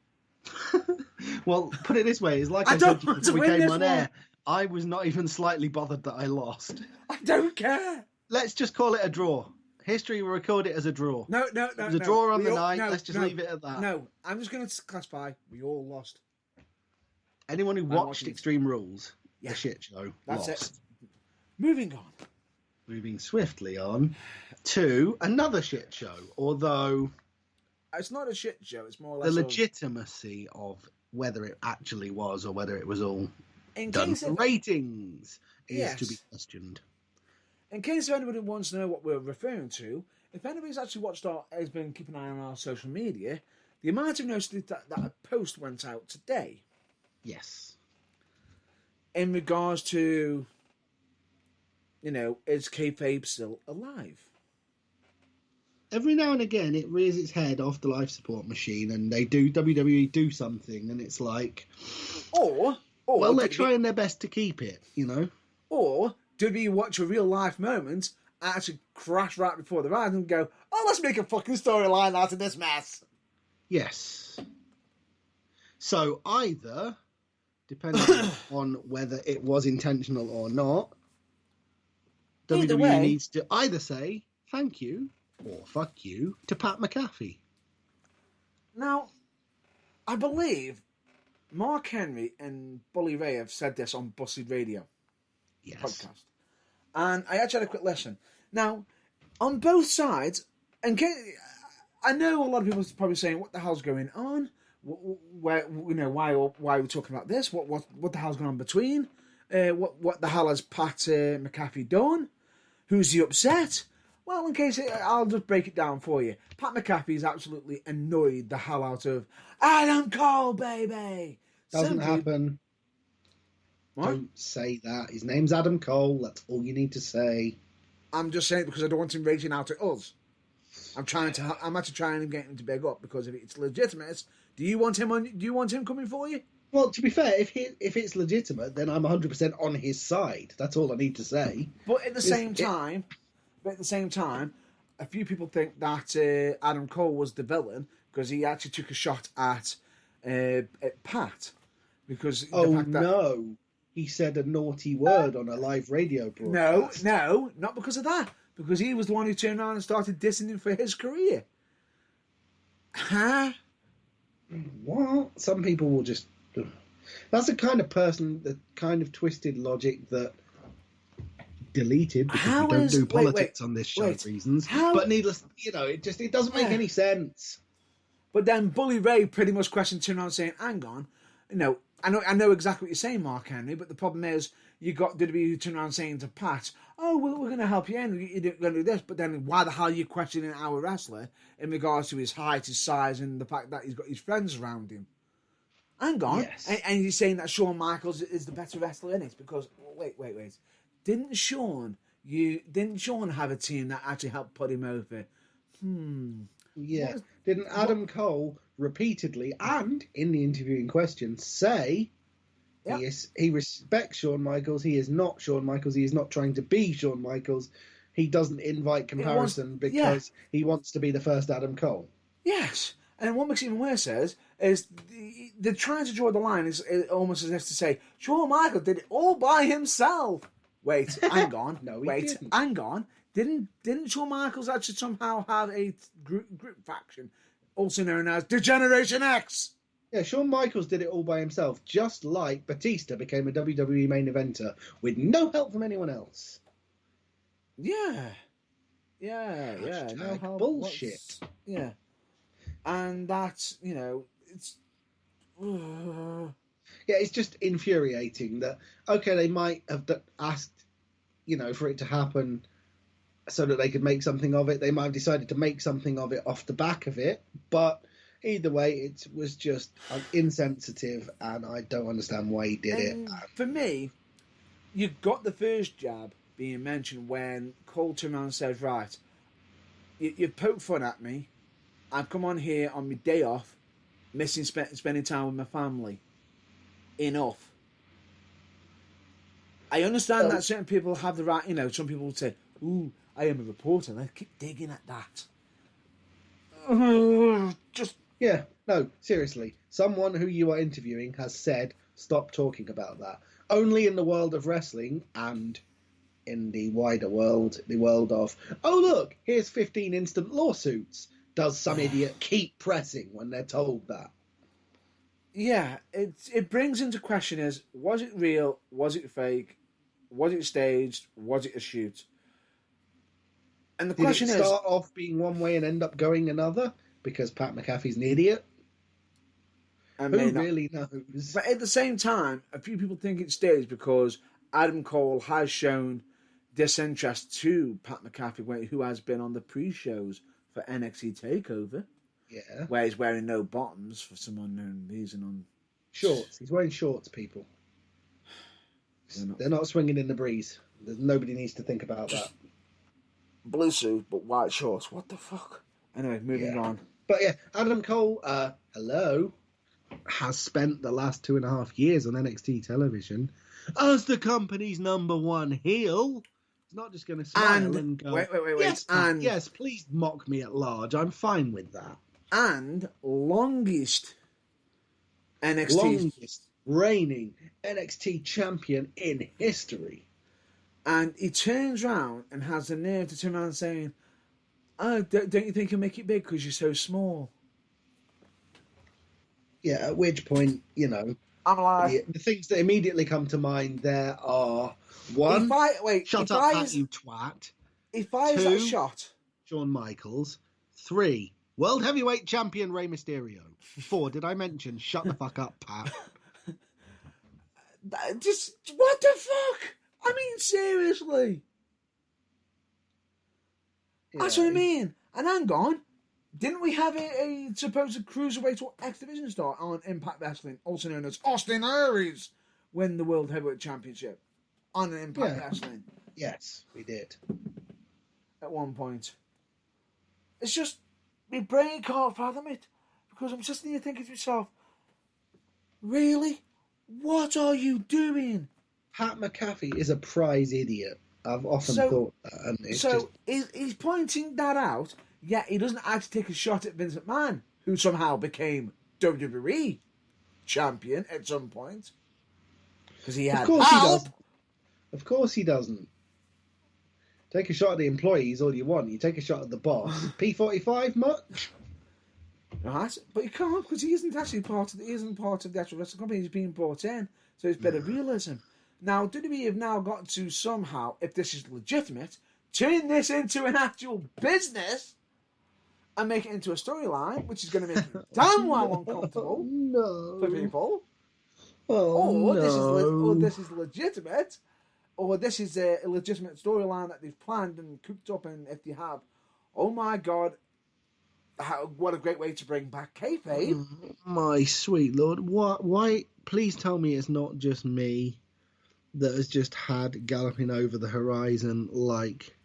Well, put it this way: it's like I told you before we came on air. I was not even slightly bothered that I lost. I don't care. Let's just call it a draw. History will record it as a draw. No. It was a draw on the night. Let's just leave it at that. No, I'm just going to classify. We all lost. Anyone who watched Extreme Rules, the shit show, That's lost. it. Moving on. Moving swiftly on to another shit show, although it's not a shit show. It's more or less the legitimacy of whether it actually was or whether it was all in done for ratings is to be questioned. In case anybody wants to know what we're referring to, if anybody's actually has been keeping an eye on our social media, the amount of notice that a post went out today. Yes. In regards to, is kayfabe still alive? Every now and again, it rears its head off the life support machine, and WWE do something, and it's like, or they're trying their best to keep it, Or do you watch a real life moment, actually crash right before the ride and go, oh, let's make a fucking storyline out of this mess? Yes. So either, depending on whether it was intentional or not, WWE needs to either say thank you or fuck you to Pat McAfee. Now, I believe Mark Henry and Bully Ray have said this on Busted Radio podcast. And I actually had a quick listen. Now, on both sides, I know a lot of people are probably saying, what the hell's going on? Why are we talking about this? What the hell's going on between? What the hell has Pat McAfee done? Who's he upset? Well, in case I'll just break it down for you. Pat McAfee is absolutely annoyed the hell out of Adam Cole, baby. Doesn't happen. What? Don't say that. His name's Adam Cole. That's all you need to say. I'm just saying it because I don't want him raging out at us. I'm actually trying to get him to beg up because if it's legitimate, do you want him coming for you? Well, to be fair, if it's legitimate, then I'm 100% on his side. That's all I need to say. But at the same time, a few people think that Adam Cole was the villain because he actually took a shot at Pat. Because no, he said a naughty word on a live radio broadcast. No, not because of that. Because he was the one who turned around and started dissing him for his career. Huh? What? Some people will just... That's the kind of twisted logic that deleted because we don't do politics on this show reasons. But needless, it doesn't make any sense. But then Bully Ray pretty much turned around saying, hang on, I know exactly what you're saying, Mark Henry, but the problem is you got WWE who turned around saying to Pat, oh, well, we're going to help you in, you're going to do this, but then why the hell are you questioning our wrestler in regards to his height, his size, and the fact that he's got his friends around him? Hang on. Yes. And he's saying that Shawn Michaels is the better wrestler in it because, wait. Didn't Shawn have a team that actually helped put him over? Yeah. Didn't Adam Cole repeatedly and in the interview in question say he respects Shawn Michaels, he is not Shawn Michaels, he is not trying to be Shawn Michaels, he doesn't invite comparison because he wants to be the first Adam Cole. Yes. And what makes it even worse is they're trying to draw the line is almost as if to say, Shawn Michaels did it all by himself. Wait, hang on. No, he Wait, didn't. hang on. Didn't Shawn Michaels actually somehow have a group faction, also known as Degeneration X? Yeah, Shawn Michaels did it all by himself, just like Batista became a WWE main eventer with no help from anyone else. Yeah. No help. Bullshit. Yeah. And that's, it's... Yeah, it's just infuriating that, okay, they might have asked, for it to happen so that they could make something of it. They might have decided to make something of it off the back of it. But either way, it was just insensitive, and I don't understand why he did it. For me, you got the first jab being mentioned when Cole turned around and said, right, you poke fun at me. I've come on here on my day off, missing spending time with my family. Enough. I understand that certain people have the right, some people would say, ooh, I am a reporter. Let's keep digging at that. Yeah, no, seriously. Someone who you are interviewing has said, stop talking about that. Only in the world of wrestling and in the wider world, the world of, oh, look, here's 15 instant lawsuits. Does some idiot keep pressing when they're told that? Yeah, it brings into question was it real? Was it fake? Was it staged? Was it a shoot? And the question is... Did it start off being one way and end up going another? Because Pat McAfee's an idiot? Who really knows? But at the same time, a few people think it's staged because Adam Cole has shown disinterest to Pat McAfee, who has been on the pre-shows for NXT TakeOver. Yeah. Where he's wearing no bottoms for some unknown reason on... Shorts. He's wearing shorts, people. They're not swinging in the breeze. Nobody needs to think about that. Blue suit, but white shorts. What the fuck? Anyway, moving on. But yeah, Adam Cole, has spent the last 2.5 years on NXT television as the company's number one heel. He's not just going to smile and go, wait. Yes, please mock me at large. I'm fine with that. And longest reigning NXT champion in history. And he turns around and has the nerve to turn around and saying, oh, don't you think you'll make it big because you're so small? Yeah, at which point, I'm like... The things that immediately come to mind there are, one, shut up, Pat, you twat. He fires that shot. Shawn Michaels. 3, World Heavyweight Champion Rey Mysterio. 4, did I mention shut the fuck up, Pat? Just, what the fuck? I mean, seriously. Yeah. That's what I mean. And hang on. Didn't we have a supposed cruiserweight or X Division star on Impact Wrestling, also known as Austin Aries, win the World Heavyweight Championship on an Impact Wrestling? Yes, we did. At one point. It's just, my brain can't fathom it. Because I'm just sitting here thinking to myself, really? What are you doing? Pat McAfee is a prize idiot. I've often thought that. And he's pointing that out, yet he doesn't actually take a shot at Vince McMahon, who somehow became WWE champion at some point. Because he had help. Of course he doesn't. Take a shot at the employees all you want. You take a shot at the boss. P45 much? Right, but you can't because he isn't actually part of the actual wrestling company. He's being brought in, so it's better realism. Now, WWE have now got to somehow, if this is legitimate, turn this into an actual business and make it into a storyline, which is going to make it damn well uncomfortable for people. This is legitimate, or this is a legitimate storyline that they've planned and cooked up. And if they have, oh my god, what a great way to bring back kayfabe! My sweet lord, why? Please tell me it's not just me that has just had galloping over the horizon like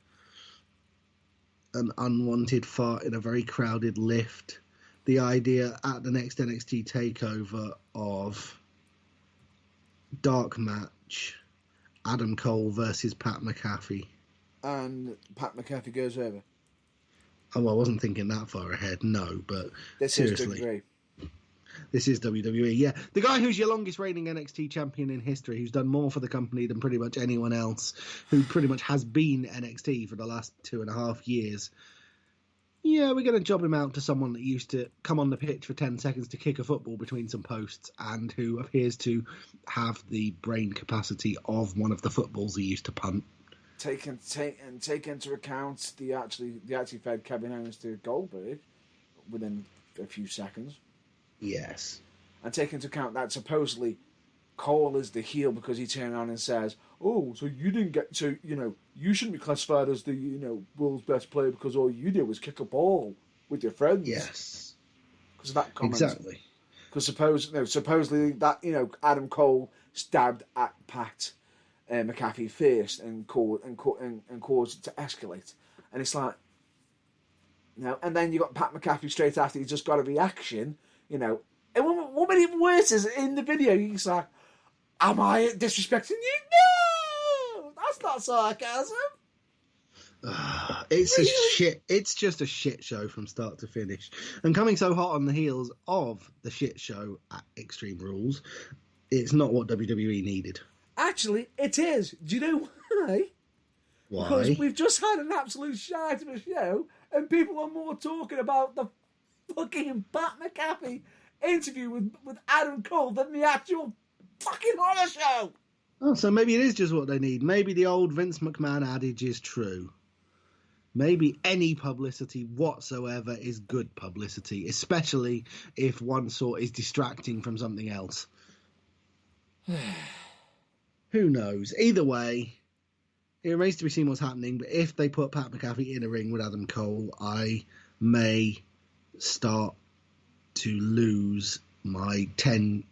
an unwanted fart in a very crowded lift. The idea at the next NXT takeover of dark match, Adam Cole versus Pat McAfee. And Pat McAfee goes over. Oh, well, I wasn't thinking that far ahead, no, but This seriously. is WWE. This is WWE, yeah. The guy who's your longest reigning NXT champion in history, who's done more for the company than pretty much anyone else, who pretty much has been NXT for the last 2.5 years. Yeah, we're going to job him out to someone that used to come on the pitch for 10 seconds to kick a football between some posts and who appears to have the brain capacity of one of the footballs he used to punt. Take into account they actually fed Kevin Owens to Goldberg within a few seconds. Yes. And take into account that supposedly Cole is the heel because he turned around and says, "Oh, so you didn't get to, you shouldn't be classified as the, world's best player because all you did was kick a ball with your friends." Yes. Because of that comment. Exactly. Because supposedly that, Adam Cole stabbed at Pat McAfee first and caused it to escalate. And it's like, and then you got Pat McAfee straight after he just got a reaction, And what made it worse is in the video, he's like, "Am I disrespecting you? No! That's not sarcasm." It's just a shit show from start to finish. And coming so hot on the heels of the shit show at Extreme Rules, it's not what WWE needed. Actually, it is. Do you know why? Why? Because we've just had an absolute shite of a show, and people are more talking about the fucking Pat McAfee interview with Adam Cole than the actual fucking horror show. Oh, so maybe it is just what they need. Maybe the old Vince McMahon adage is true. Maybe any publicity whatsoever is good publicity, especially if one sort is distracting from something else. Who knows? Either way, it remains to be seen what's happening, but if they put Pat McAfee in a ring with Adam Cole, I may start to lose my 10-8,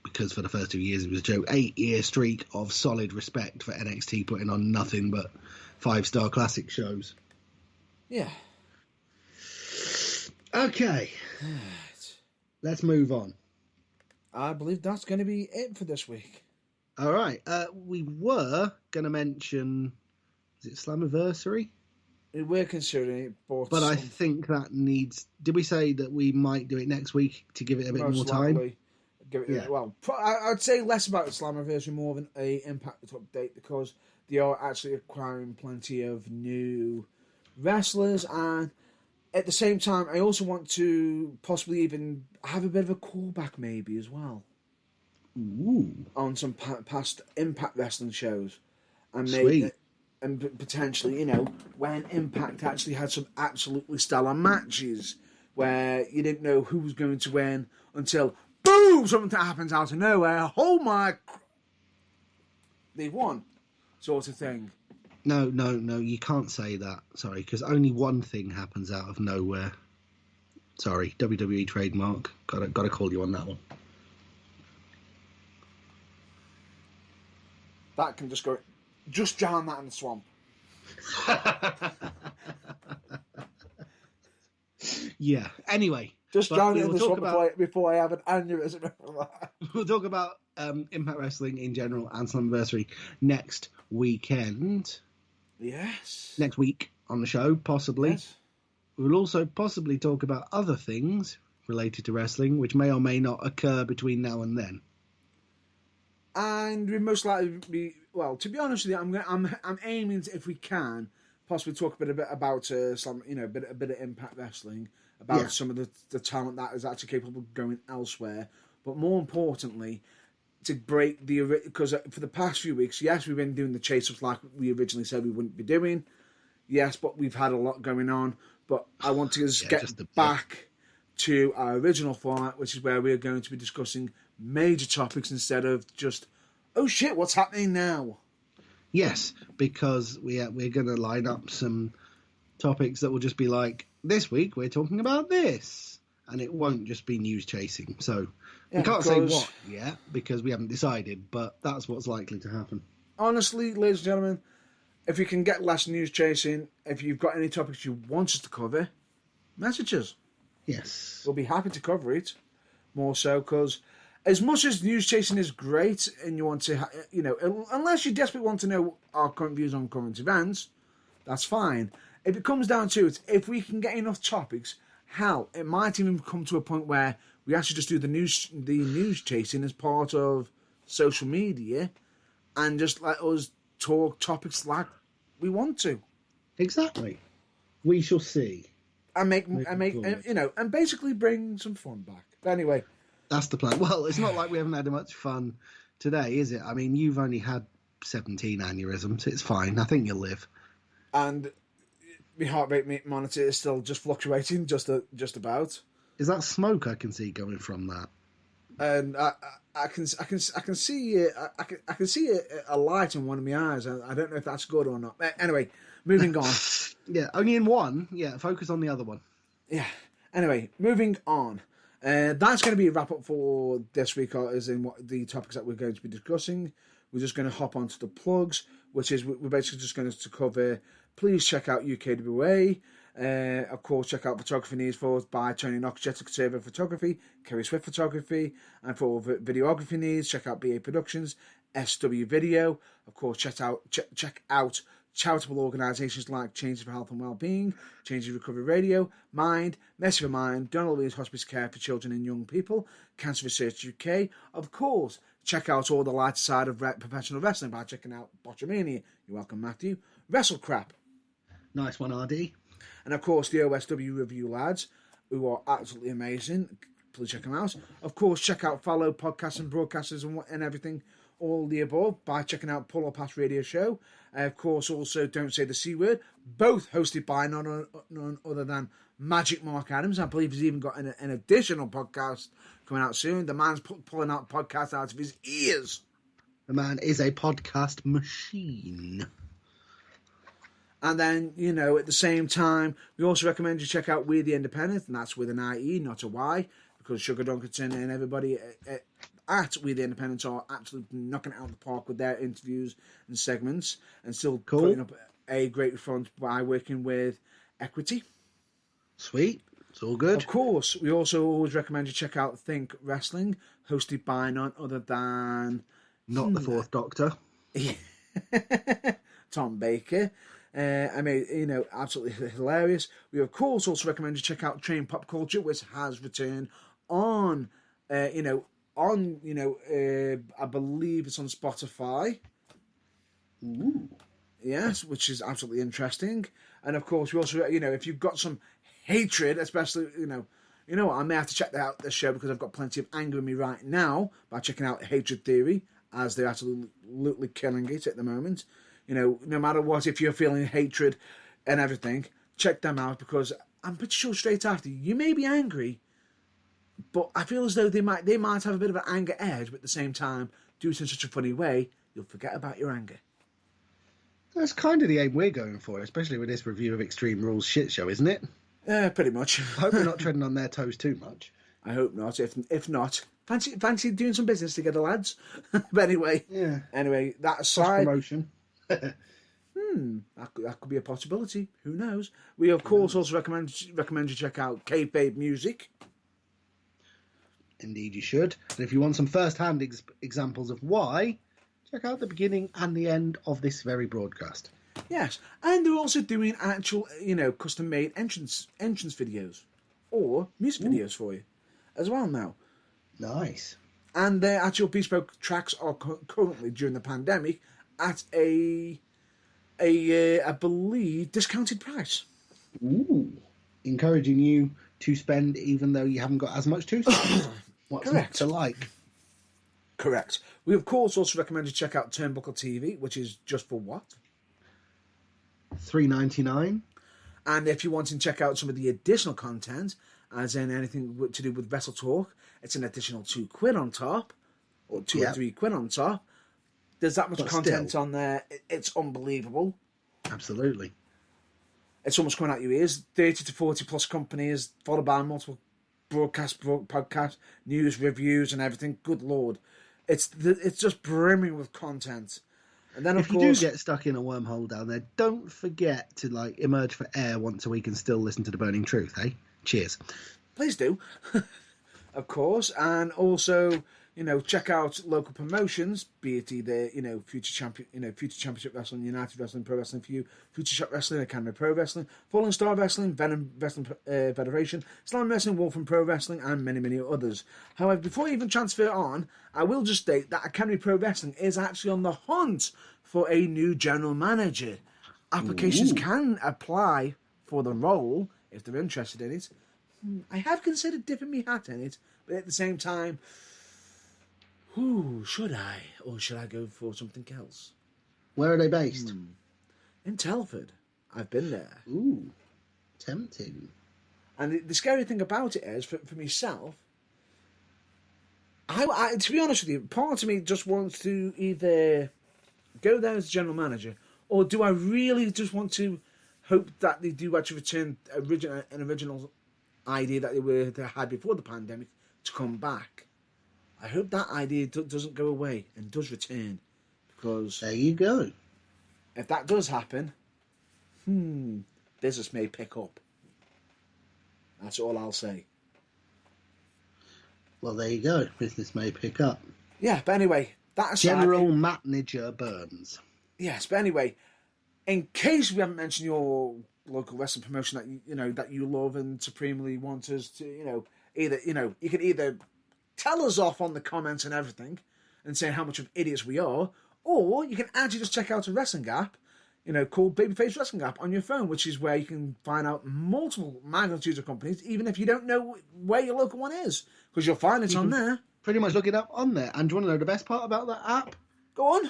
because for the first 2 years it was a joke, 8-year streak of solid respect for NXT putting on nothing but 5-star classic shows. Yeah. Okay. Let's move on. I believe that's going to be it for this week. All right. We were going to mention, is it Slammiversary? We were considering it, but I think that needs... Did we say that we might do it next week to give it a bit more time? Well, I'd say less about the Slammiversary, more than a Impact update, because they are actually acquiring plenty of new wrestlers, and at the same time, I also want to possibly even have a bit of a callback maybe as well. Ooh. On some past Impact Wrestling shows. And Sweet. And potentially, when Impact actually had some absolutely stellar matches where you didn't know who was going to win until, boom, something happens out of nowhere. Oh my... They won, sort of thing. No, you can't say that. Sorry, because only one thing happens out of nowhere. Sorry, WWE trademark. Gotta call you on that one. That can just go... Just drown that in the swamp. Yeah, anyway. Just drown it in the swamp before I have an aneurysm. We'll talk about Impact Wrestling in general and Slammiversary next weekend. Yes. Next week on the show, possibly. Yes. We'll also possibly talk about other things related to wrestling, which may or may not occur between now and then. And we most likely be, well, to be honest with you, I'm aiming to, if we can, possibly talk a bit about some, a bit of Impact Wrestling, about some of the talent that is actually capable of going elsewhere. But more importantly, to break because for the past few weeks, yes, we've been doing the chase-ups like we originally said we wouldn't be doing. Yes, but we've had a lot going on. But I want to get back to our original format, which is where we are going to be discussing major topics instead of just, oh shit, what's happening now? Yes, because we're going to line up some topics that will just be like, this week we're talking about this. And it won't just be news chasing. So we can't say what yet because we haven't decided, but that's what's likely to happen. Honestly, ladies and gentlemen, if you can get less news chasing, if you've got any topics you want us to cover, message us. Yes. We'll be happy to cover it. More so, because as much as news chasing is great, and you want to, unless you desperately want to know our current views on current events, that's fine. If it comes down to it, if we can get enough topics, hell, it might even come to a point where we actually just do the news chasing as part of social media, and just let us talk topics like we want to. Exactly. We shall see. And and basically bring some fun back. But anyway, that's the plan. Well, it's not like we haven't had much fun today, is it? I mean, you've only had 17 aneurysms. It's fine. I think you'll live. And my heart rate monitor is still just fluctuating, just about. Is that smoke I can see going from that? And I can see I can see a light in one of my eyes. I don't know if that's good or not. Anyway, moving on. Yeah, only in one. Yeah, focus on the other one. Yeah. Anyway, moving on. That's going to be a wrap up for this week, as in what the topics that we're going to be discussing. We're just going to hop onto the plugs, which is we're basically just going to cover. Please check out UKWA. Of course, check out Photography Needs by Tony Knox, Jet Server Photography, Kerry Swift Photography, and for videography needs, check out BA Productions, SW Video. Of course, check out charitable organisations like Changes for Health and Wellbeing, Changes Recovery Radio, Mind, Mercy for Mind, Donald Williams Hospice Care for Children and Young People, Cancer Research UK. Of course, check out all the lighter side of professional wrestling by checking out Botchamania. You're welcome, Matthew. Wrestle Crap. Nice one, RD. And of course, the OSW Review lads, who are absolutely amazing. Please check them out. Of course, check out fellow podcasts and broadcasters and everything, all the above, by checking out Pull or Pass Radio Show. Of course, also Don't Say the C Word, both hosted by none other than Magic Mark Adams. I believe he's even got an additional podcast coming out soon. The man's pulling out podcasts out of his ears. The man is a podcast machine. And then, at the same time, we also recommend you check out We're the Independent, and that's with an IE, not a Y, because Sugar Dunkerton and everybody at We're the Independent are absolutely knocking it out of the park with their interviews and segments, and still putting up a great front by working with Equity. Sweet. It's all good. Of course, we also always recommend you check out Think Wrestling, hosted by none other than... Not the Fourth Doctor. Tom Baker. Absolutely hilarious. We of course also recommend you check out Train Pop Culture, which has returned on, I believe it's on Spotify. Ooh. Yes, which is absolutely interesting. And of course, we also, if you've got some hatred, especially, what, I may have to check out this show because I've got plenty of anger in me right now by checking out Hatred Theory, as they're absolutely killing it at the moment. No matter what, if you're feeling hatred and everything, check them out, because I'm pretty sure straight after you may be angry, but I feel as though they might have a bit of an anger edge, but at the same time, do it in such a funny way, you'll forget about your anger. That's kind of the aim we're going for, especially with this review of Extreme Rules shit show, isn't it? Pretty much. I hope we're not treading on their toes too much. I hope not. If not, fancy doing some business together, lads. But anyway, yeah. Anyway, that aside, promotion. that could be a possibility. Who knows? We of course also recommend you check out Kayfabe Music. Indeed, you should. And if you want some first-hand examples of why, check out the beginning and the end of this very broadcast. Yes, and they're also doing actual, custom-made entrance videos or music videos for you as well now. Nice. And their actual bespoke tracks are currently, during the pandemic, at I believe, discounted price. Ooh. Encouraging you to spend even though you haven't got as much to spend. What's Correct. Not to like? Correct. We, of course, also recommend you check out Turnbuckle TV, which is just for what? $3.99. And if you want to check out some of the additional content, as in anything to do with Wrestle Talk, it's an additional £2 on top, or two or £3 on top. There's that much content on there. It's unbelievable. Absolutely. It's almost coming out your ears. 30 to 40 plus companies, followed by multiple podcast, news, reviews, and everything. Good Lord. It's just brimming with content. And then, of if you course, do get stuck in a wormhole down there, don't forget to like emerge for air once a week and still listen to The Burning Truth, hey? Cheers. please do, of course, and also, check out local promotions, be it either, Future Championship Wrestling, United Wrestling, Pro Wrestling for You, Future Shock Wrestling, Academy Pro Wrestling, Falling Star Wrestling, Venom Wrestling Federation, Slam Wrestling, Wolfram Pro Wrestling, and many, many others. However, before I even transfer on, I will just state that Academy Pro Wrestling is actually on the hunt for a new general manager. Applications can apply for the role if they're interested in it. I have considered dipping my hat in it, but at the same time, should I? Or should I go for something else? Where are they based? In Telford. I've been there. Ooh, tempting. And the scary thing about it is, for myself, I, to be honest with you, part of me just wants to either go there as general manager, or do I really just want to hope that they do actually return an original idea that they had before the pandemic to come back. I hope that idea doesn't go away and does return, because there you go. If that does happen, business may pick up. That's all I'll say. Well, there you go. Business may pick up. Yeah, but anyway, that aside, General Manager Burns. Yes, but anyway, in case we haven't mentioned your local wrestling promotion that you love and supremely want us to, you can either tell us off on the comments and everything and say how much of idiots we are, or you can actually just check out a wrestling app, called Babyface Wrestling App on your phone, which is where you can find out multiple magnitudes of companies, even if you don't know where your local one is, because you'll find it on there. Pretty much look it up on there. And do you want to know the best part about that app? Go on.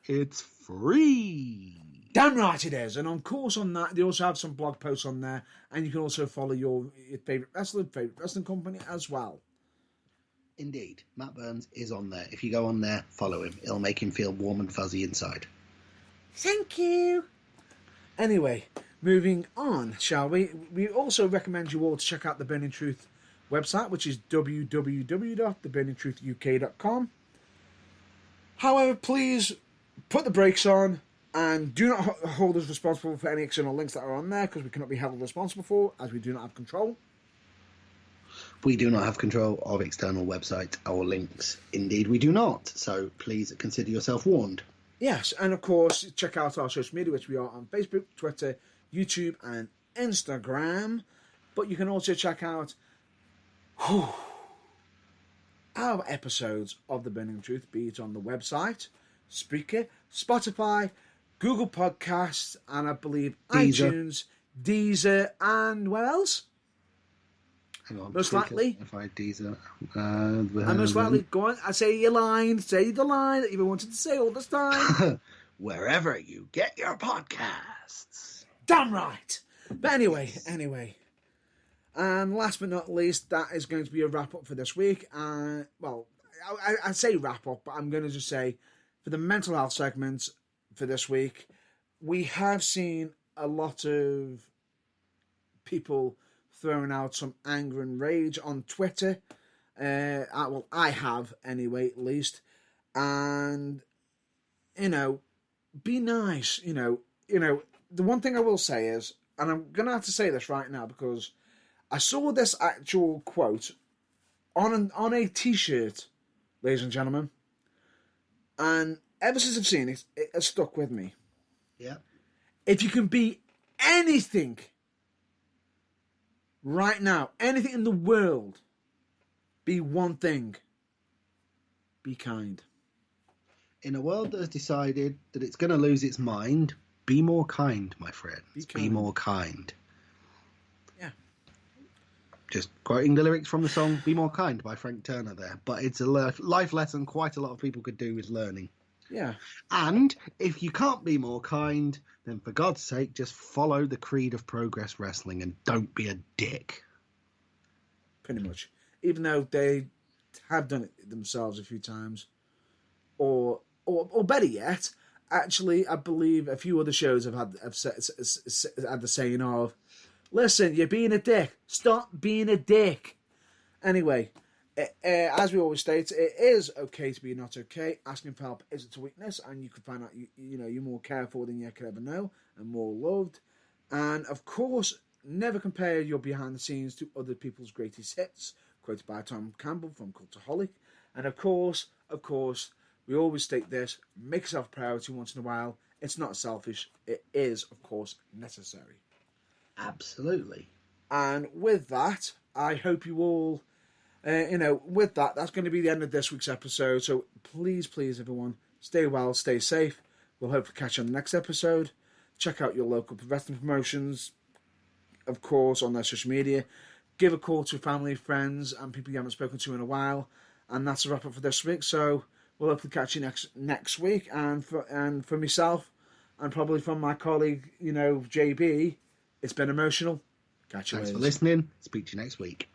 It's free. Damn right it is. And of course on that, they also have some blog posts on there, and you can also follow your favourite wrestling company as well. Indeed. Matt Burns is on there. If you go on there, follow him. It'll make him feel warm and fuzzy inside. Thank you. Anyway, moving on, shall we? We also recommend you all to check out the Burning Truth website, which is www.theburningtruthuk.com. However, please put the brakes on and do not hold us responsible for any external links that are on there, because we cannot be held responsible for, as we do not have control. We do not have control of external websites or links. Indeed, we do not. So please consider yourself warned. Yes, and of course, check out our social media, which we are on Facebook, Twitter, YouTube, and Instagram. But you can also check out our episodes of The Burning Truth, be it on the website, Spreaker, Spotify, Google Podcasts, and I believe Deezer. iTunes, Deezer, and where else? Hang on. Most likely. If I Deezer. And most likely, go on, I say your line, say the line that you've been wanting to say all this time. Wherever you get your podcasts. Damn right. But anyway. And last but not least, that is going to be a wrap-up for this week. Well, I say wrap-up, but I'm going to just say, for the mental health segment for this week, we have seen a lot of people throwing out some anger and rage on Twitter. Well, I have anyway, at least. And, be nice. The one thing I will say is, and I'm going to have to say this right now, because I saw this actual quote on a T-shirt, ladies and gentlemen, and ever since I've seen it, it has stuck with me. Yeah. If you can be anything right now, anything in the world, be one thing. Be kind. In a world that has decided that it's going to lose its mind, be more kind, my friend. Be more kind. Yeah. Just quoting the lyrics from the song Be More Kind by Frank Turner there. But it's a life lesson quite a lot of people could do with learning. Yeah. And if you can't be more kind, then for God's sake, just follow the creed of Progress Wrestling and don't be a dick. Pretty much. Even though they have done it themselves a few times. Or better yet, actually, I believe a few other shows have had the saying of, listen, you're being a dick. Stop being a dick. Anyway, As we always state, it is okay to be not okay. Asking for help isn't a weakness, and you can find out you're more cared for than you could ever know, and more loved. And of course, never compare your behind the scenes to other people's greatest hits, quoted by Tom Campbell from Cultaholic. And of course, we always state this: make yourself a priority once in a while. It's not selfish. It is, of course, necessary. Absolutely. And with that, I hope you all. With that, that's going to be the end of this week's episode. So please, everyone, stay well, stay safe. We'll hopefully catch you on the next episode. Check out your local wrestling promotions, of course, on their social media. Give a call to family, friends, and people you haven't spoken to in a while. And that's a wrap up for this week. So we'll hopefully catch you next week. And for myself, and probably from my colleague, JB, it's been emotional. Catch you later. Thanks for listening. Speak to you next week.